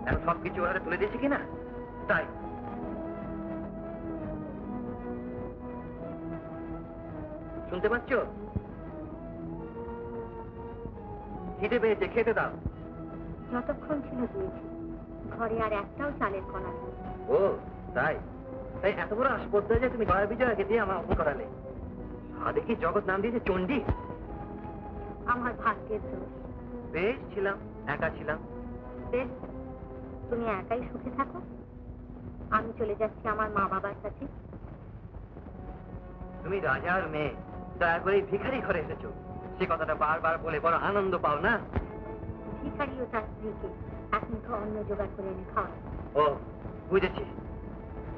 এখন সবকিছু ওরা তুলে দিয়েছে কিনা তাই। শুনতে পাচ্ছ? খিদে পেয়েছে, খেতে দাও। যতক্ষণ ছিল দিয়েছি, ঘরে আর একটাও চালের কণা নেই। ও তাই? তাই এত বড় আসপদ্দা যে তুমি জয়া বিজয়াকে দিয়ে আমার অপমান করালে। সাধে কি জগৎ নাম দিয়েছে চণ্ডী? আমার ভাগ্যের দোষ। বেশ ছিলাম, একা ছিলাম। বেশ, তুমি একাই সুখে থাকো, আমি চলে যাচ্ছি আমার মা বাবার কাছে। তুমি রাজার মেয়ে, দয়া করে ভিখারি ঘরে এসেছো, সে কথাটা বারবার বলে বড় আনন্দ পাও না? ভিখারি ও তার স্ত্রীকে এক মুঠো অন্ন জোগাড় করে এনে খাওয়া। ও বুঝেছি,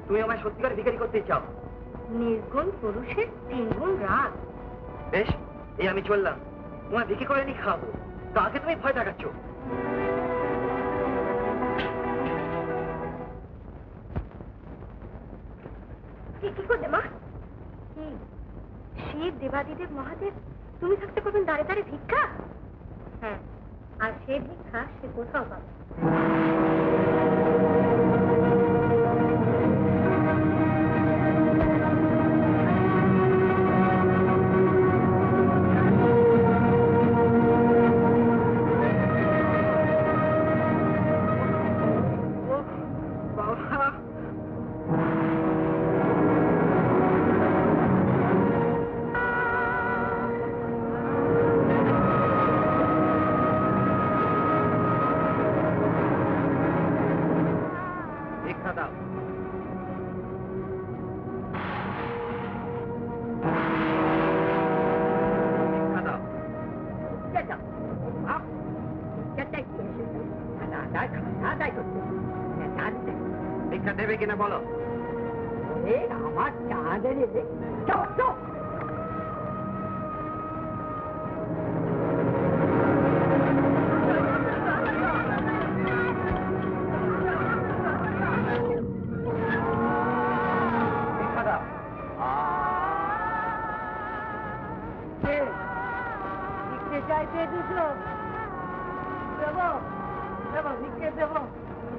তুমি আমায় সত্যিকার ভিখারি করতে চাও। নির্গুণ পুরুষের তিনগুণ রাগ। বেশ, এই আমি চললাম, তোমার ভিক্ষে করে নি খাবো, তাকে তুমি ভয় দেখাচ্ছ। কি করলে মা? কি শিব, দেবাদিদেব, মহাদেব, তুমি থাকতে করবেন দাঁড়ে দাঁড়ে ভিক্ষা? হ্যাঁ, আর সে ভিক্ষা সে কোথাও পাবে। ভিক্ষা দাও। ভিক্ষা দাও। ভিক্ষা দেবে কিনা বলো? আমার চাঁদের চপ চপ। ভিক্ষা দাও। ভিক্ষে চাইতে দুশো দেবো, দেবো, ভিক্ষে দেবো,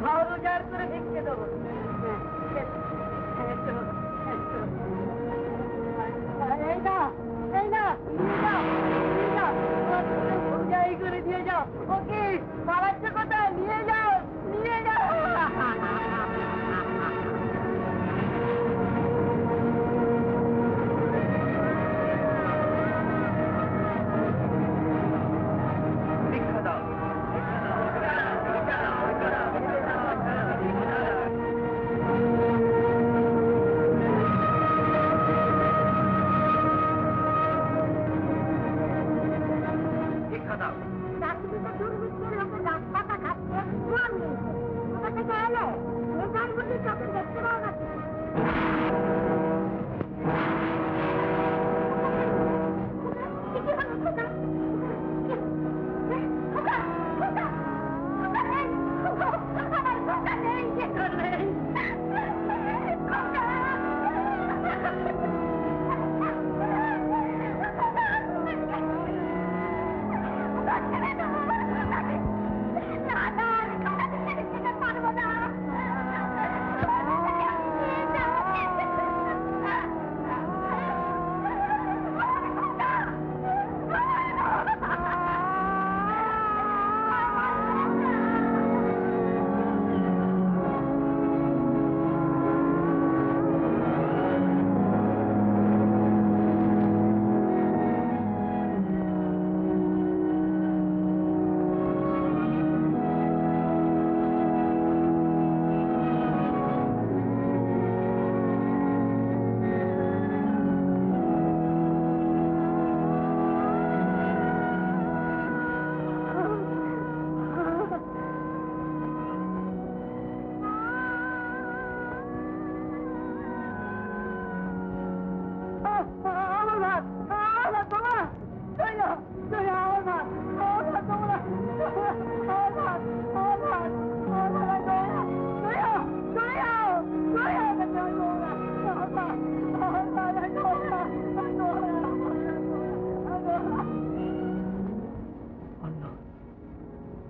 ভাও রোজগার করে ভিক্ষে দেবো। এই না, এই না, নিয়ে যাও, নিয়ে যাও, তোমার ছেলে ভৌজাই করে দিয়ে যাও। ওকে পালাচ্ছে কোথায়? নিয়ে যাও, নিয়ে যাও। ভিক্ষা দাও। ভিক্ষা দাও। চাকরিটা দুর্বৃত্তের লোকের গাছপাতা খাচ্ছে, কোন নেই কোথা থেকে এলে? এ যার মধ্যে চোখে দেখতে পাওয়া যাচ্ছে। কি হলো খোকা? খোকা, খোকা,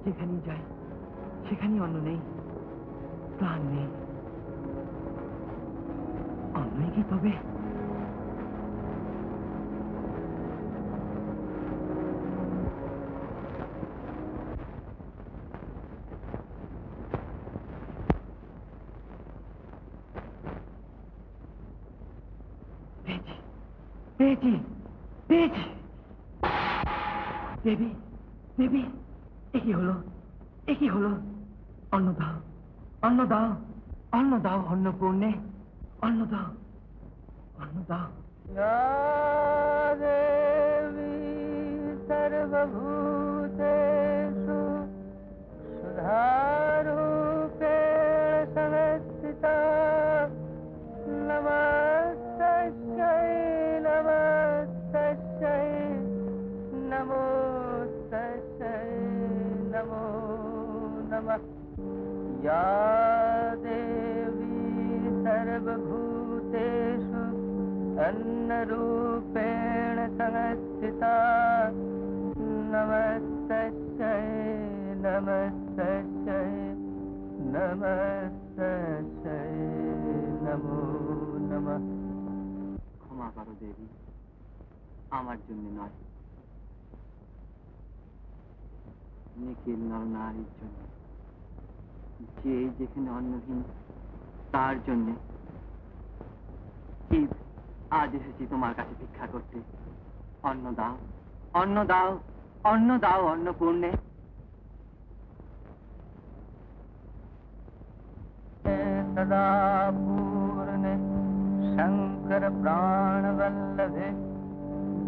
যেখানেই যাই সেখানেই অন্ন নেই, প্রাণ নেই। অন্যই কি তবে? পেয়েছি, পেয়েছি, পেয়েছি। দেবী, দেবী, এ কি হলো, এ কি হলো? অন্ন দাও, অন্ন দাও, অন্ন দাও, অন্নপূর্ণে, অন্ন দাও, অন্ন দাও। দেবী সর্বভূতেষু সুধারূপেণ সংস্থিতা নমস্তস্যৈ নমস্তস্যৈ নমস্তস্যৈ নমো নমঃ या देवी सर्वभूतेषु अन्नरूपेण संस्थिता नमस्तस्यै नमस्तस्यै नमस्तस्यै नमो नमः। ক্ষমা করো দেবী, আমার জন্য নয়, নিখিল নরনারীর জন্য, যে যেখানে অন্নহীন তার জন্য। শিব, আজ এসেছি তোমার কাছে ভিক্ষা করতে। অন্ন দাও, অন্ন দাও, অন্ন দাও, অন্নপূর্ণে। सदा पूर्णे शंकर प्राण वल्लभे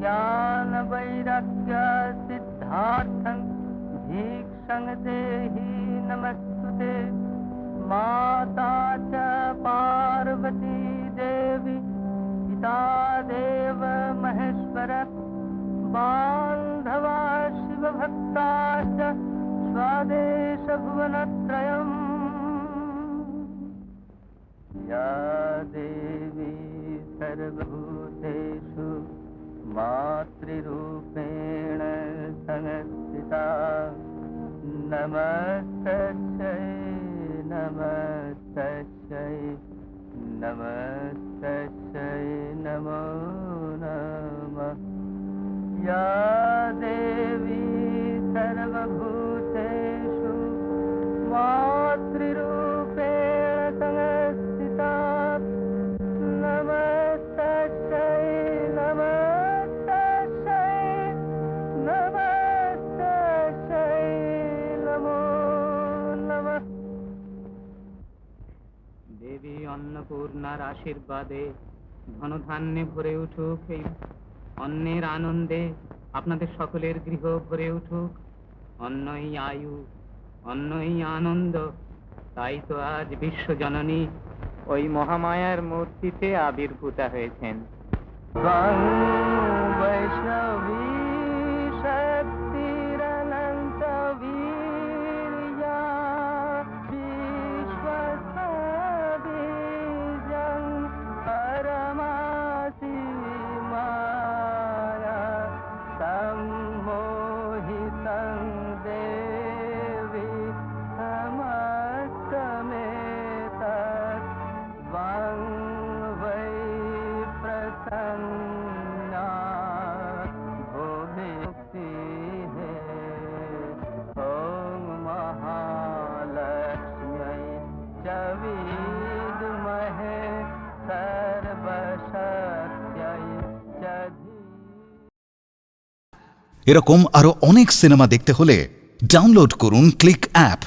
ज्ञान वैराग्य सिद्धार्थं भीक्षं देहि नमस्तुते। माता च पार्वती देवी पिता देव महेश्वर बान्धवा शिवभक्ताश्च स्वादेश भुवनत्रयम्। या देवी सर्वभूतेषु मातृरूपेण संस्थिता नमस्तस्यै नमस्तस्यै नमस्तस्यै नमो नमः। या देवी सर्वभूतेषु मातृरूपेण संस्थिता नमस्तस्यै नमस्तस्यै नमस्तस्यै नमो नमः। দেবী অন্নপূর্ণার আশীর্বাদে ধনধান্যে ভরে উঠুক, এই অন্নের আনন্দে আপনাদের সকলের গৃহ ভরে উঠুক। অন্নই আয়ু, অন্নই আনন্দ। তাই তো আজ বিশ্বজননী ওই মহামায়ার মূর্তিতে আবির্ভূতা হয়েছেন। वैष्णवी शक्तिरनन्त वीर्या विश्वसबीजं परमासि माया सम्मोहितं देवी समस्तमेतत् त्वं वै प्रसन्ना भुक्ति है। ॐ महालक्ष्म्यै च विद्महे सर्वशक्त्यै च এরকম আরো অনেক সিনেমা দেখতে হলে ডাউনলোড করুন ক্লিক অ্যাপ।